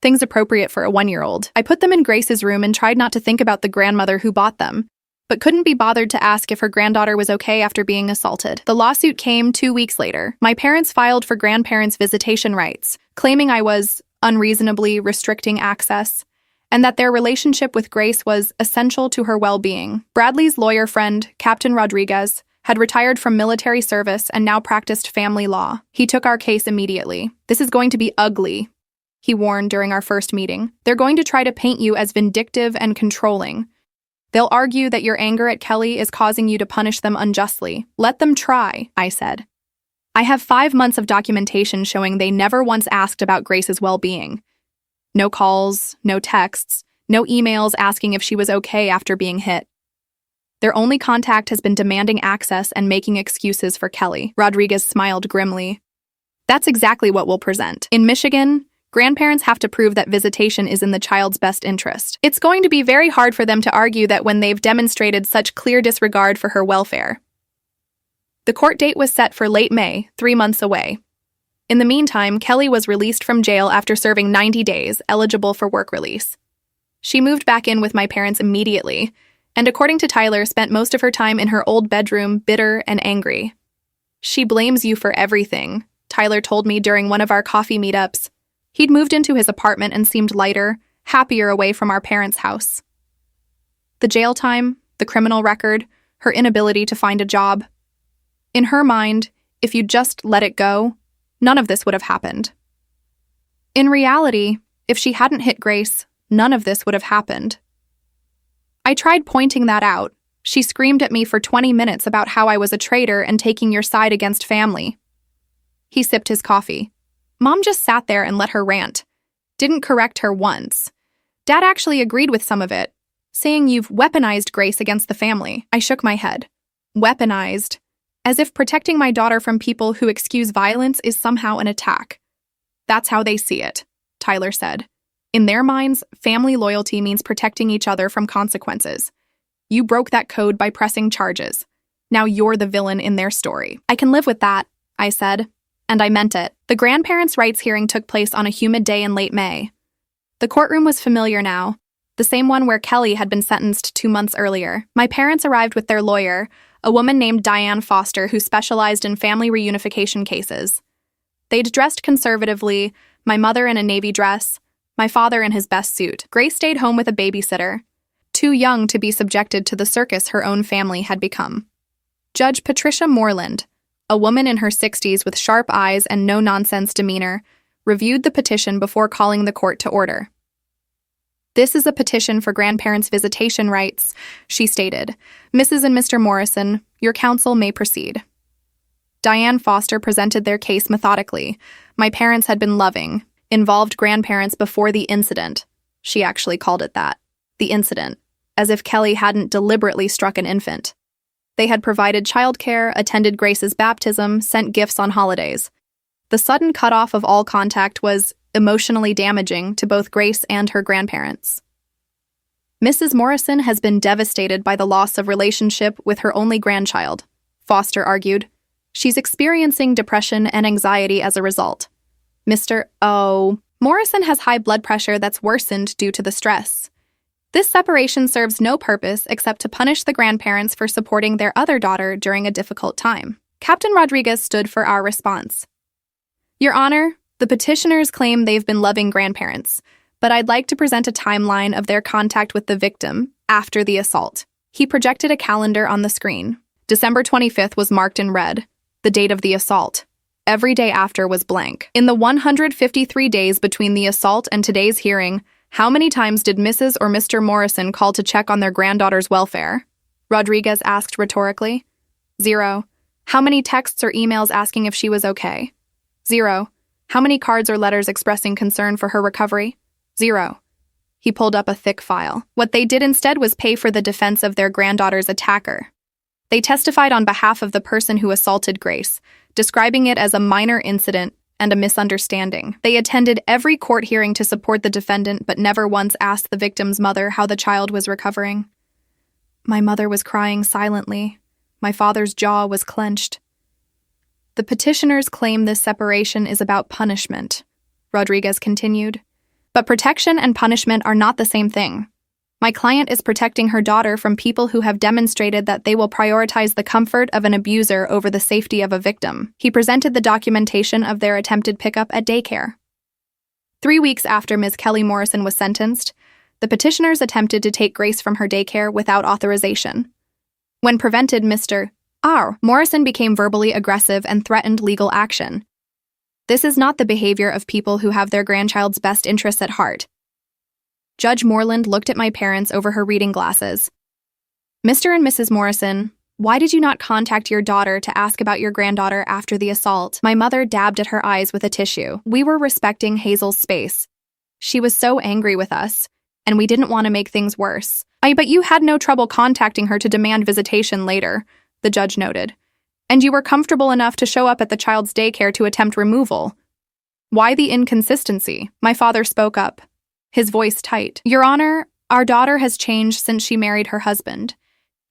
Things appropriate for a 1-year-old. I put them in Grace's room and tried not to think about the grandmother who bought them, but couldn't be bothered to ask if her granddaughter was okay after being assaulted. The lawsuit came 2 weeks later. My parents filed for grandparents' visitation rights, claiming I was unreasonably restricting access, and that their relationship with Grace was essential to her well-being. Bradley's lawyer friend, Captain Rodriguez, had retired from military service and now practiced family law. He took our case immediately. "This is going to be ugly," he warned during our first meeting. "They're going to try to paint you as vindictive and controlling. They'll argue that your anger at Kelly is causing you to punish them unjustly. Let them try," I said. "I have 5 months of documentation showing they never once asked about Grace's well-being. No calls, no texts, no emails asking if she was okay after being hit. Their only contact has been demanding access and making excuses for Kelly." Rodriguez smiled grimly. "That's exactly what we'll present. In Michigan, grandparents have to prove that visitation is in the child's best interest. It's going to be very hard for them to argue that when they've demonstrated such clear disregard for her welfare." The court date was set for late May, 3 months away. In the meantime, Kelly was released from jail after serving 90 days, eligible for work release. She moved back in with my parents immediately, and according to Tyler, spent most of her time in her old bedroom, bitter and angry. "She blames you for everything," Tyler told me during one of our coffee meetups. He'd moved into his apartment and seemed lighter, happier away from our parents' house. The jail time, the criminal record, her inability to find a job. In her mind, if you'd just let it go, none of this would have happened. In reality, if she hadn't hit Grace, none of this would have happened. I tried pointing that out. She screamed at me for 20 minutes about how I was a traitor and taking your side against family. He sipped his coffee. Mom just sat there and let her rant. Didn't correct her once. Dad actually agreed with some of it, saying you've weaponized Grace against the family. I shook my head. Weaponized? As if protecting my daughter from people who excuse violence is somehow an attack. That's how they see it, Tyler said. In their minds, family loyalty means protecting each other from consequences. You broke that code by pressing charges. Now you're the villain in their story. I can live with that, I said. And I meant it. The grandparents' rights hearing took place on a humid day in late May. The courtroom was familiar now, the same one where Kelly had been sentenced 2 months earlier. My parents arrived with their lawyer, a woman named Diane Foster who specialized in family reunification cases. They'd dressed conservatively, my mother in a navy dress, my father in his best suit. Grace stayed home with a babysitter, too young to be subjected to the circus her own family had become. Judge Patricia Moreland, a woman in her 60s with sharp eyes and no-nonsense demeanor, reviewed the petition before calling the court to order. "This is a petition for grandparents' visitation rights," she stated. "Mrs. and Mr. Morrison, your counsel may proceed." Diane Foster presented their case methodically. My parents had been loving, involved grandparents before the incident. She actually called it that. The incident. As if Kelly hadn't deliberately struck an infant. They had provided childcare, attended Grace's baptism, sent gifts on holidays. The sudden cutoff of all contact was emotionally damaging to both Grace and her grandparents. "Mrs. Morrison has been devastated by the loss of relationship with her only grandchild," Foster argued. "She's experiencing depression and anxiety as a result. Mr. Morrison has high blood pressure that's worsened due to the stress. This separation serves no purpose except to punish the grandparents for supporting their other daughter during a difficult time." Captain Rodriguez stood for our response. "Your Honor, the petitioners claim they've been loving grandparents, but I'd like to present a timeline of their contact with the victim after the assault." He projected a calendar on the screen. December 25th was marked in red, the date of the assault. Every day after was blank. In the 153 days between the assault and today's hearing, how many times did Mrs. or Mr. Morrison call to check on their granddaughter's welfare? Rodriguez asked rhetorically. 0. How many texts or emails asking if she was okay? 0. How many cards or letters expressing concern for her recovery? 0. He pulled up a thick file. What they did instead was pay for the defense of their granddaughter's attacker. They testified on behalf of the person who assaulted Grace, describing it as a minor incident and a misunderstanding. They attended every court hearing to support the defendant but never once asked the victim's mother how the child was recovering. My mother was crying silently. My father's jaw was clenched. The petitioners claim this separation is about punishment, Rodriguez continued. But protection and punishment are not the same thing. My client is protecting her daughter from people who have demonstrated that they will prioritize the comfort of an abuser over the safety of a victim. He presented the documentation of their attempted pickup at daycare. 3 weeks after Ms. Kelly Morrison was sentenced, the petitioners attempted to take Grace from her daycare without authorization. When prevented, Mr. R. Morrison became verbally aggressive and threatened legal action. This is not the behavior of people who have their grandchild's best interests at heart. Judge Moreland looked at my parents over her reading glasses. Mr. and Mrs. Morrison, why did you not contact your daughter to ask about your granddaughter after the assault? My mother dabbed at her eyes with a tissue. We were respecting Hazel's space. She was so angry with us, and we didn't want to make things worse. But you had no trouble contacting her to demand visitation later, the judge noted. And you were comfortable enough to show up at the child's daycare to attempt removal. Why the inconsistency? My father spoke up, his voice tight. Your Honor, our daughter has changed since she married her husband.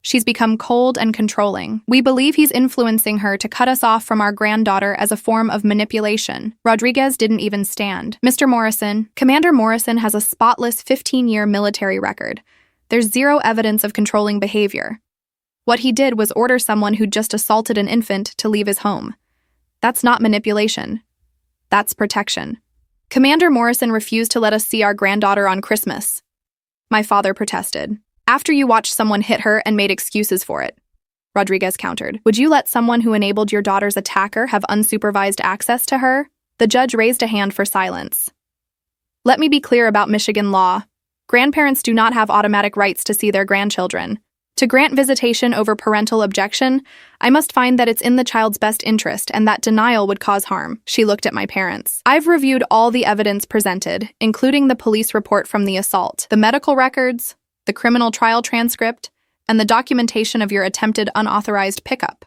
She's become cold and controlling. We believe he's influencing her to cut us off from our granddaughter as a form of manipulation. Rodriguez didn't even stand. Mr. Morrison, Commander Morrison has a spotless 15-year military record. There's zero evidence of controlling behavior. What he did was order someone who'd just assaulted an infant to leave his home. That's not manipulation. That's protection. Commander Morrison refused to let us see our granddaughter on Christmas. My father protested. After you watched someone hit her and made excuses for it, Rodriguez countered. Would you let someone who enabled your daughter's attacker have unsupervised access to her? The judge raised a hand for silence. Let me be clear about Michigan law. Grandparents do not have automatic rights to see their grandchildren. To grant visitation over parental objection, I must find that it's in the child's best interest and that denial would cause harm. She looked at my parents. I've reviewed all the evidence presented, including the police report from the assault, the medical records, the criminal trial transcript, and the documentation of your attempted unauthorized pickup.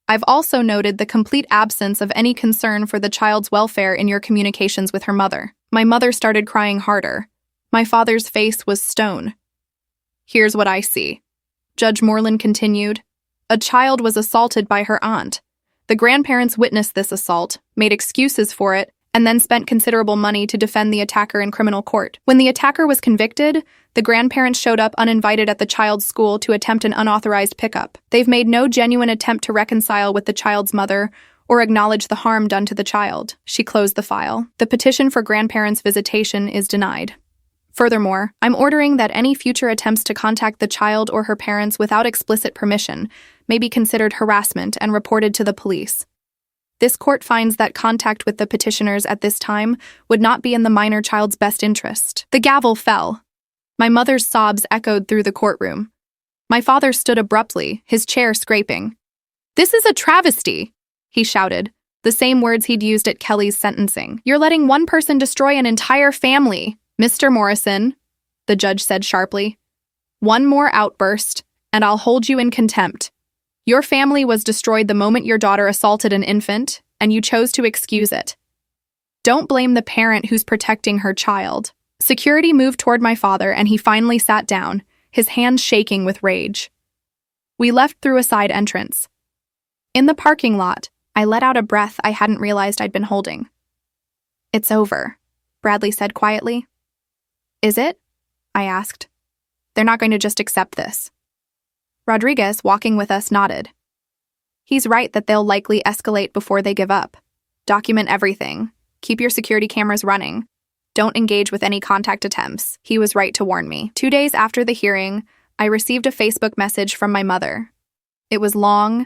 I've also noted the complete absence of any concern for the child's welfare in your communications with her mother. My mother started crying harder. My father's face was stone. Here's what I see. Judge Moreland continued. A child was assaulted by her aunt. The grandparents witnessed this assault, made excuses for it, and then spent considerable money to defend the attacker in criminal court. When the attacker was convicted, the grandparents showed up uninvited at the child's school to attempt an unauthorized pickup. They've made no genuine attempt to reconcile with the child's mother or acknowledge the harm done to the child. She closed the file. The petition for grandparents' visitation is denied. Furthermore, I'm ordering that any future attempts to contact the child or her parents without explicit permission may be considered harassment and reported to the police. This court finds that contact with the petitioners at this time would not be in the minor child's best interest. The gavel fell. My mother's sobs echoed through the courtroom. My father stood abruptly, his chair scraping. "This is a travesty," he shouted, the same words he'd used at Kelly's sentencing. "You're letting one person destroy an entire family." "Mr. Morrison," the judge said sharply, "one more outburst, and I'll hold you in contempt. Your family was destroyed the moment your daughter assaulted an infant, and you chose to excuse it. Don't blame the parent who's protecting her child." Security moved toward my father, and he finally sat down, his hands shaking with rage. We left through a side entrance. In the parking lot, I let out a breath I hadn't realized I'd been holding. "It's over," Bradley said quietly. "Is it?" I asked. "They're not going to just accept this." Rodriguez, walking with us, nodded. "He's right that they'll likely escalate before they give up. Document everything. Keep your security cameras running. Don't engage with any contact attempts." He was right to warn me. 2 days after the hearing, I received a Facebook message from my mother. It was long,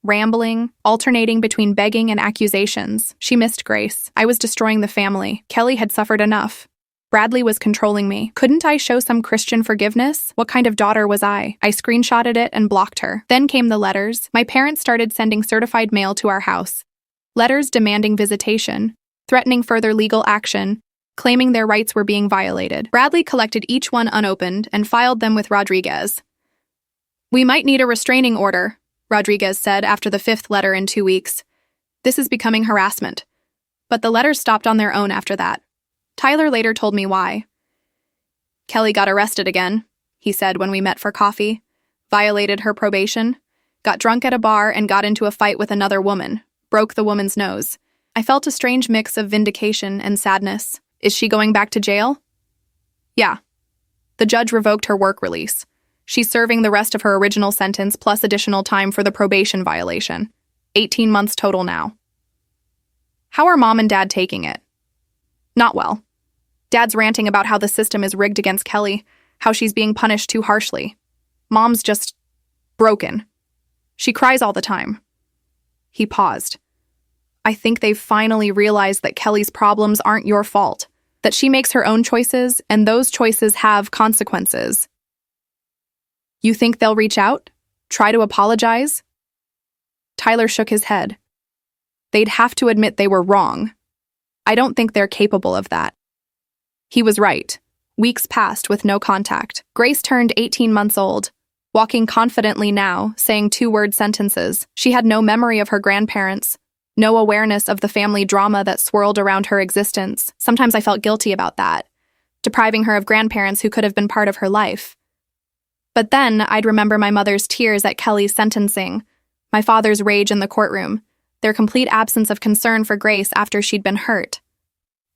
rambling, alternating between begging and accusations. She missed Grace. I was destroying the family. Kelly had suffered enough. Bradley was controlling me. Couldn't I show some Christian forgiveness? What kind of daughter was I? I screenshotted it and blocked her. Then came the letters. My parents started sending certified mail to our house. Letters demanding visitation, threatening further legal action, claiming their rights were being violated. Bradley collected each one unopened and filed them with Rodriguez. "We might need a restraining order," Rodriguez said after the 5th letter in 2 weeks. "This is becoming harassment." But the letters stopped on their own after that. Tyler later told me why. "Kelly got arrested again," he said when we met for coffee. Violated her probation, got drunk at a bar and got into a fight with another woman, broke the woman's nose. I felt a strange mix of vindication and sadness. Is she going back to jail? Yeah. The judge revoked her work release. She's serving the rest of her original sentence plus additional time for the probation violation. 18 months total now. How are Mom and Dad taking it? Not well. Dad's ranting about how the system is rigged against Kelly, how she's being punished too harshly. Mom's just broken. She cries all the time. He paused. I think they've finally realized that Kelly's problems aren't your fault, that she makes her own choices, and those choices have consequences. You think they'll reach out? Try to apologize? Tyler shook his head. They'd have to admit they were wrong. I don't think they're capable of that. He was right. Weeks passed with no contact. Grace turned 18 months old, walking confidently now, saying 2-word sentences. She had no memory of her grandparents, no awareness of the family drama that swirled around her existence. Sometimes I felt guilty about that, depriving her of grandparents who could have been part of her life. But then I'd remember my mother's tears at Kelly's sentencing, my father's rage in the courtroom, their complete absence of concern for Grace after she'd been hurt.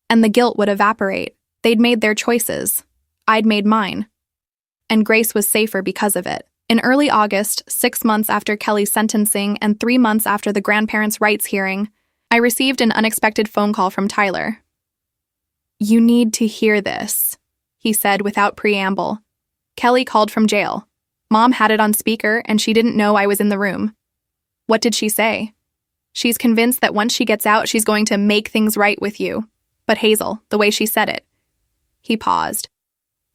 And the guilt would evaporate. They'd made their choices. I'd made mine. And Grace was safer because of it. In early August, 6 months after Kelly's sentencing and 3 months after the grandparents' rights hearing, I received an unexpected phone call from Tyler. You need to hear this, he said without preamble. Kelly called from jail. Mom had it on speaker and she didn't know I was in the room. What did she say? She's convinced that once she gets out, she's going to make things right with you. But Hazel, the way she said it. He paused.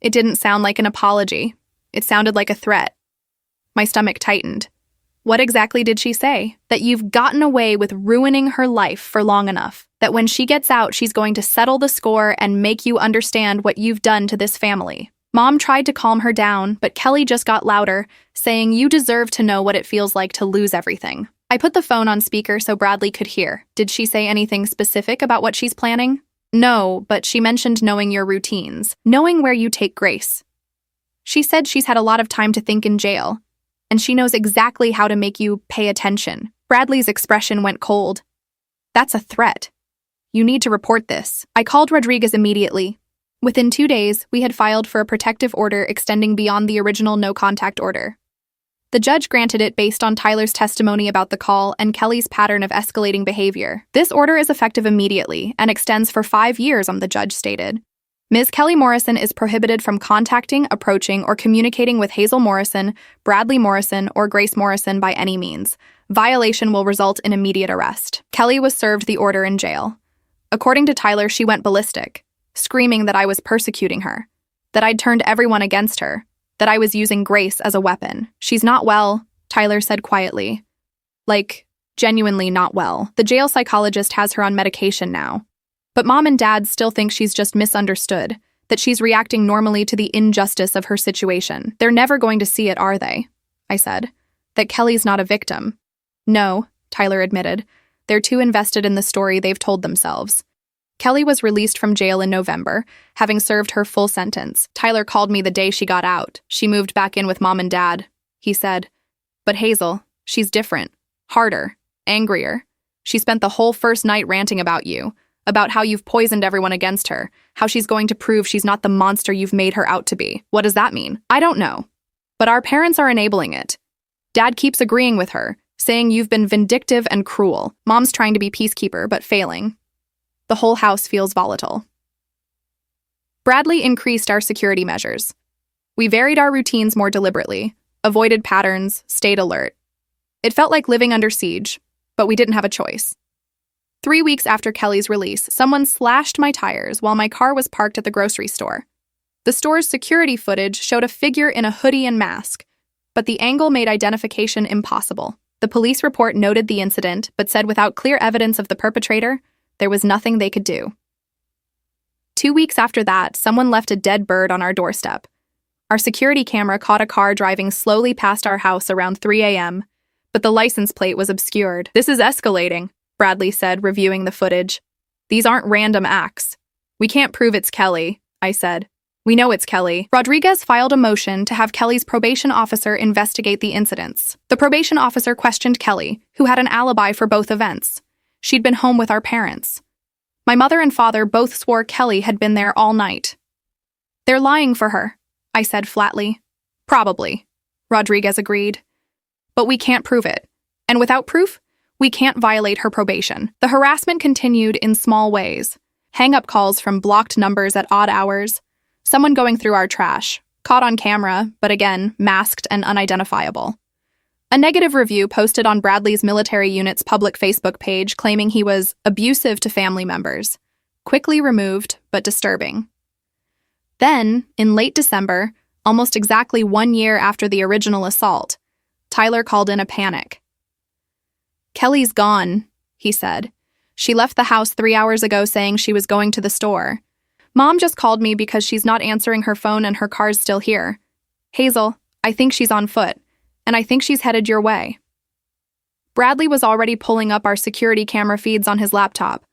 It didn't sound like an apology. It sounded like a threat. My stomach tightened. What exactly did she say? That you've gotten away with ruining her life for long enough. That when she gets out, she's going to settle the score and make you understand what you've done to this family. Mom tried to calm her down, but Kelly just got louder, saying you deserve to know what it feels like to lose everything. I put the phone on speaker so Bradley could hear. Did she say anything specific about what she's planning? No, but she mentioned knowing your routines, knowing where you take Grace. She said she's had a lot of time to think in jail, and she knows exactly how to make you pay attention. Bradley's expression went cold. That's a threat. You need to report this. I called Rodriguez immediately. Within 2 days, we had filed for a protective order extending beyond the original no-contact order. The judge granted it based on Tyler's testimony about the call and Kelly's pattern of escalating behavior. This order is effective immediately and extends for 5 years, the judge stated. Ms. Kelly Morrison is prohibited from contacting, approaching, or communicating with Hazel Morrison, Bradley Morrison, or Grace Morrison by any means. Violation will result in immediate arrest. Kelly was served the order in jail. According to Tyler, she went ballistic, screaming that I was persecuting her, that I'd turned everyone against her, that I was using Grace as a weapon. She's not well, Tyler said quietly. Like, genuinely not well. The jail psychologist has her on medication now. But Mom and Dad still think she's just misunderstood, that she's reacting normally to the injustice of her situation. They're never going to see it, are they? I said. That Kelly's not a victim. No, Tyler admitted. They're too invested in the story they've told themselves. Kelly was released from jail in November, having served her full sentence. Tyler called me the day she got out. She moved back in with Mom and Dad, he said. But Hazel, she's different, harder, angrier. She spent the whole first night ranting about you, about how you've poisoned everyone against her, how she's going to prove she's not the monster you've made her out to be. What does that mean? I don't know. But our parents are enabling it. Dad keeps agreeing with her, saying you've been vindictive and cruel. Mom's trying to be peacekeeper, but failing. The whole house feels volatile. Bradley increased our security measures. We varied our routines more deliberately, avoided patterns, stayed alert. It felt like living under siege, but we didn't have a choice. 3 weeks after Kelly's release, someone slashed my tires while my car was parked at the grocery store. The store's security footage showed a figure in a hoodie and mask, but the angle made identification impossible. The police report noted the incident, but said without clear evidence of the perpetrator, there was nothing they could do. 2 weeks after that, someone left a dead bird on our doorstep. Our security camera caught a car driving slowly past our house around 3 a.m., but the license plate was obscured. This is escalating, Bradley said, reviewing the footage. These aren't random acts. We can't prove it's Kelly, I said. We know it's Kelly. Rodriguez filed a motion to have Kelly's probation officer investigate the incidents. The probation officer questioned Kelly, who had an alibi for both events. She'd been home with our parents. My mother and father both swore Kelly had been there all night. They're lying for her, I said flatly. Probably, Rodriguez agreed. But we can't prove it. And without proof, we can't violate her probation. The harassment continued in small ways. Hang-up calls from blocked numbers at odd hours. Someone going through our trash. Caught on camera, but again, masked and unidentifiable. A negative review posted on Bradley's military unit's public Facebook page claiming he was abusive to family members. Quickly removed, but disturbing. Then, in late December, almost exactly 1 year after the original assault, Tyler called in a panic. "Kelly's gone," he said. "She left the house 3 hours ago saying she was going to the store. Mom just called me because she's not answering her phone and her car's still here. Hazel, I think she's on foot, and I think she's headed your way." Bradley was already pulling up our security camera feeds on his laptop.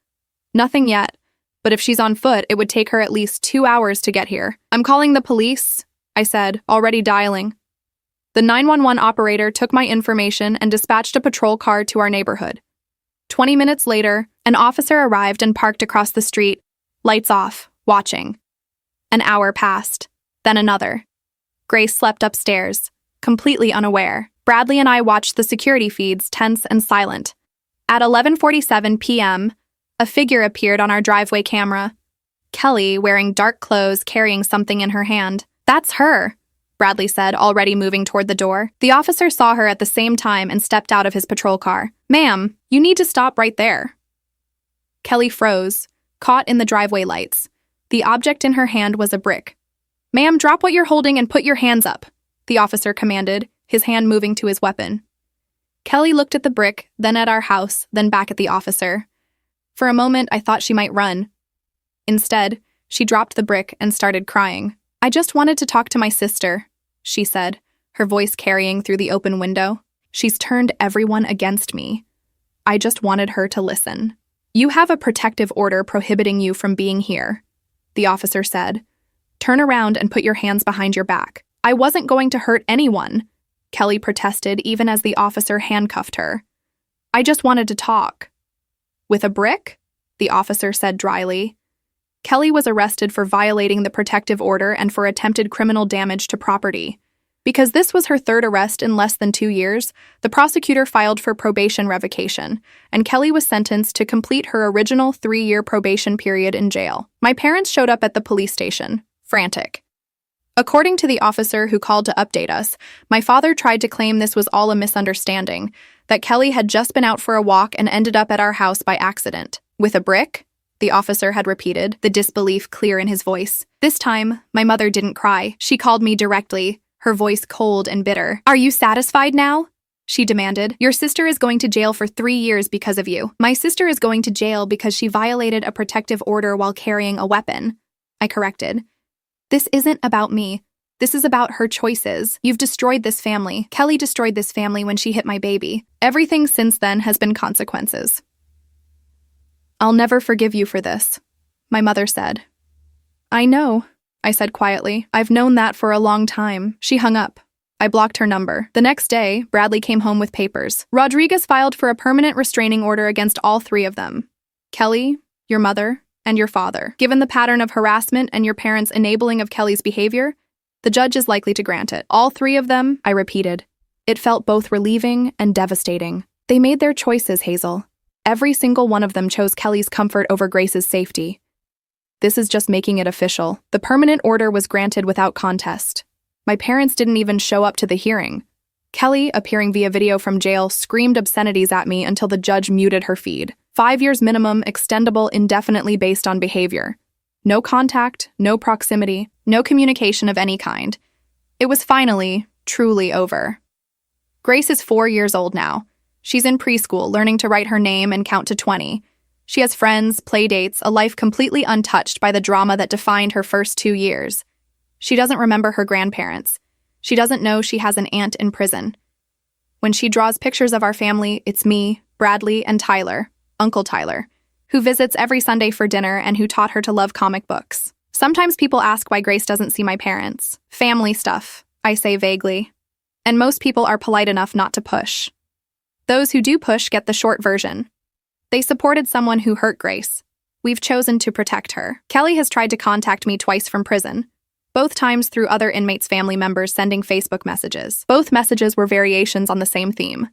Nothing yet, but if she's on foot, it would take her at least 2 hours to get here. "I'm calling the police," I said, already dialing. The 911 operator took my information and dispatched a patrol car to our neighborhood. 20 minutes later, an officer arrived and parked across the street, lights off, watching. An hour passed, then another. Grace slept upstairs, completely unaware. Bradley and I watched the security feeds, tense and silent. At 11:47 p.m., a figure appeared on our driveway camera. Kelly, wearing dark clothes, carrying something in her hand. "That's her," Bradley said, already moving toward the door. The officer saw her at the same time and stepped out of his patrol car. "Ma'am, you need to stop right there." Kelly froze, caught in the driveway lights. The object in her hand was a brick. "Ma'am, drop what you're holding and put your hands up," the officer commanded, his hand moving to his weapon. Kelly looked at the brick, then at our house, then back at the officer. For a moment, I thought she might run. Instead, she dropped the brick and started crying. "I just wanted to talk to my sister," she said, her voice carrying through the open window. "She's turned everyone against me. I just wanted her to listen." "You have a protective order prohibiting you from being here," the officer said. "Turn around and put your hands behind your back." "I wasn't going to hurt anyone," Kelly protested even as the officer handcuffed her. "I just wanted to talk." "With a brick?" the officer said dryly. Kelly was arrested for violating the protective order and for attempted criminal damage to property. Because this was her third arrest in less than 2 years, the prosecutor filed for probation revocation, and Kelly was sentenced to complete her original 3-year probation period in jail. My parents showed up at the police station, frantic. According to the officer who called to update us, my father tried to claim this was all a misunderstanding, that Kelly had just been out for a walk and ended up at our house by accident. "With a brick?" the officer had repeated, the disbelief clear in his voice. This time, my mother didn't cry. She called me directly, her voice cold and bitter. "Are you satisfied now?" she demanded. "Your sister is going to jail for 3 years because of you." "My sister is going to jail because she violated a protective order while carrying a weapon," I corrected. "This isn't about me. This is about her choices. You've destroyed this family. Kelly destroyed this family when she hit my baby. Everything since then has been consequences." "I'll never forgive you for this," my mother said. "I know," I said quietly. "I've known that for a long time." She hung up. I blocked her number. The next day, Bradley came home with papers. Rodriguez filed for a permanent restraining order against all 3 of them. Kelly, your mother, and your father. Given the pattern of harassment and your parents' enabling of Kelly's behavior, the judge is likely to grant it. All 3 of them, I repeated. It felt both relieving and devastating. They made their choices, Hazel. Every single one of them chose Kelly's comfort over Grace's safety. This is just making it official. The permanent order was granted without contest. My parents didn't even show up to the hearing. Kelly, appearing via video from jail, screamed obscenities at me until the judge muted her feed. 5 years minimum, extendable indefinitely based on behavior. No contact, no proximity, no communication of any kind. It was finally, truly over. Grace is 4 years old now. She's in preschool, learning to write her name and count to 20. She has friends, play dates, a life completely untouched by the drama that defined her first 2 years. She doesn't remember her grandparents. She doesn't know she has an aunt in prison. When she draws pictures of our family, it's me, Bradley, and Tyler, Uncle Tyler, who visits every Sunday for dinner and who taught her to love comic books. Sometimes people ask why Grace doesn't see my parents. Family stuff, I say vaguely. And most people are polite enough not to push. Those who do push get the short version. They supported someone who hurt Grace. We've chosen to protect her. Kelly has tried to contact me twice from prison, both times through other inmates' family members sending Facebook messages. Both messages were variations on the same theme.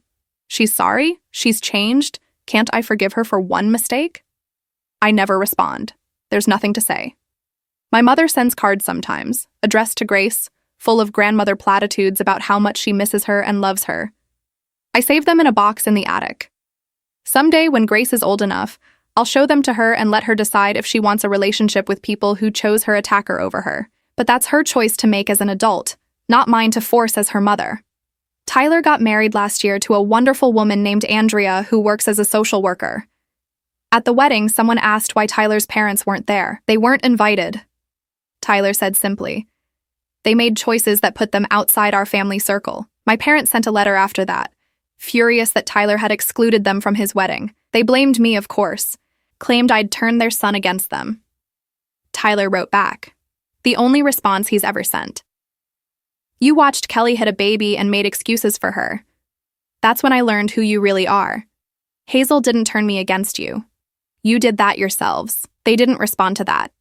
She's sorry? She's changed? Can't I forgive her for one mistake? I never respond. There's nothing to say. My mother sends cards sometimes, addressed to Grace, full of grandmother platitudes about how much she misses her and loves her. I save them in a box in the attic. Someday, when Grace is old enough, I'll show them to her and let her decide if she wants a relationship with people who chose her attacker over her. But that's her choice to make as an adult, not mine to force as her mother. Tyler got married last year to a wonderful woman named Andrea who works as a social worker. At the wedding, someone asked why Tyler's parents weren't there. They weren't invited, Tyler said simply. They made choices that put them outside our family circle. My parents sent a letter after that, furious that Tyler had excluded them from his wedding. They blamed me, of course, claimed I'd turned their son against them. Tyler wrote back, the only response he's ever sent. You watched Kelly hit a baby and made excuses for her. That's when I learned who you really are. Hazel didn't turn me against you. You did that yourselves. They didn't respond to that.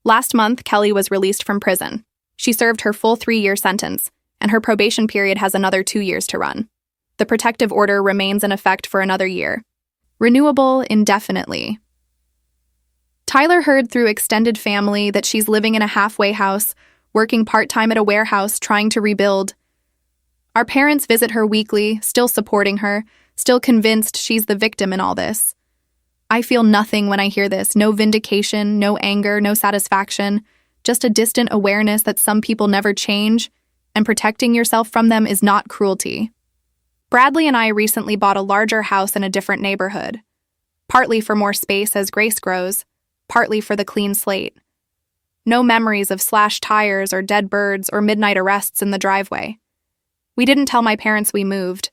Last month, Kelly was released from prison. She served her full 3-year sentence, and her probation period has another 2 years to run. The protective order remains in effect for another year, renewable indefinitely. Tyler heard through extended family that she's living in a halfway house, working part-time at a warehouse, trying to rebuild. Our parents visit her weekly, still supporting her, still convinced she's the victim in all this. I feel nothing when I hear this, no vindication, no anger, no satisfaction, just a distant awareness that some people never change, and protecting yourself from them is not cruelty. Bradley and I recently bought a larger house in a different neighborhood, partly for more space as Grace grows, partly for the clean slate. No memories of slashed tires or dead birds or midnight arrests in the driveway. We didn't tell my parents we moved.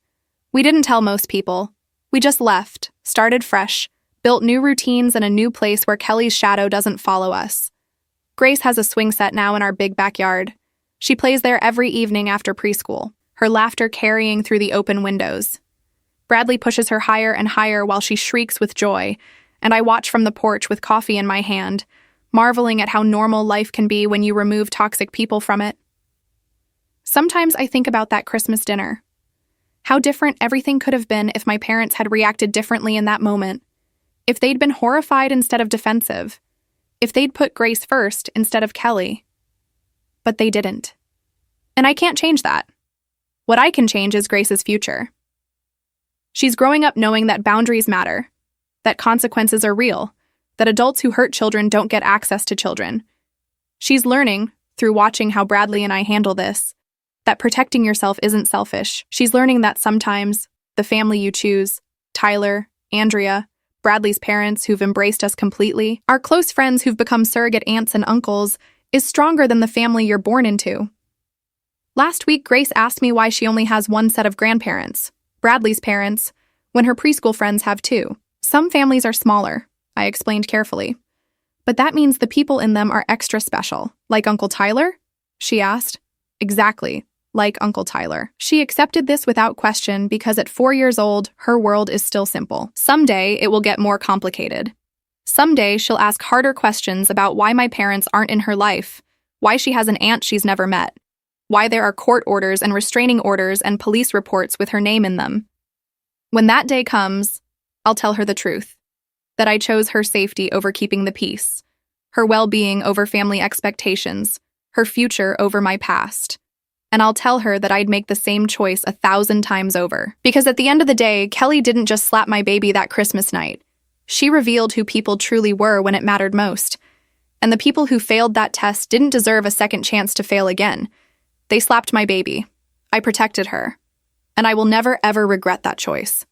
We didn't tell most people. We just left, started fresh, built new routines in a new place where Kelly's shadow doesn't follow us. Grace has a swing set now in our big backyard. She plays there every evening after preschool, her laughter carrying through the open windows. Bradley pushes her higher and higher while she shrieks with joy, and I watch from the porch with coffee in my hand, marveling at how normal life can be when you remove toxic people from it. Sometimes I think about that Christmas dinner. How different everything could have been if my parents had reacted differently in that moment. If they'd been horrified instead of defensive. If they'd put Grace first instead of Kelly. But they didn't. And I can't change that. What I can change is Grace's future. She's growing up knowing that boundaries matter, that consequences are real, that adults who hurt children don't get access to children. She's learning, through watching how Bradley and I handle this, that protecting yourself isn't selfish. She's learning that sometimes the family you choose, Tyler, Andrea, Bradley's parents who've embraced us completely, our close friends who've become surrogate aunts and uncles, is stronger than the family you're born into. Last week, Grace asked me why she only has one set of grandparents, Bradley's parents, when her preschool friends have 2. Some families are smaller, I explained carefully. But that means the people in them are extra special. Like Uncle Tyler? She asked. Exactly. Like Uncle Tyler. She accepted this without question because at 4 years old, her world is still simple. Someday, it will get more complicated. Someday, she'll ask harder questions about why my parents aren't in her life, why she has an aunt she's never met, why there are court orders and restraining orders and police reports with her name in them. When that day comes, I'll tell her the truth, that I chose her safety over keeping the peace, her well-being over family expectations, her future over my past. And I'll tell her that I'd make the same choice 1,000 times over. Because at the end of the day, Kelly didn't just slap my baby that Christmas night. She revealed who people truly were when it mattered most. And the people who failed that test didn't deserve a second chance to fail again. They slapped my baby. I protected her. And I will never ever regret that choice.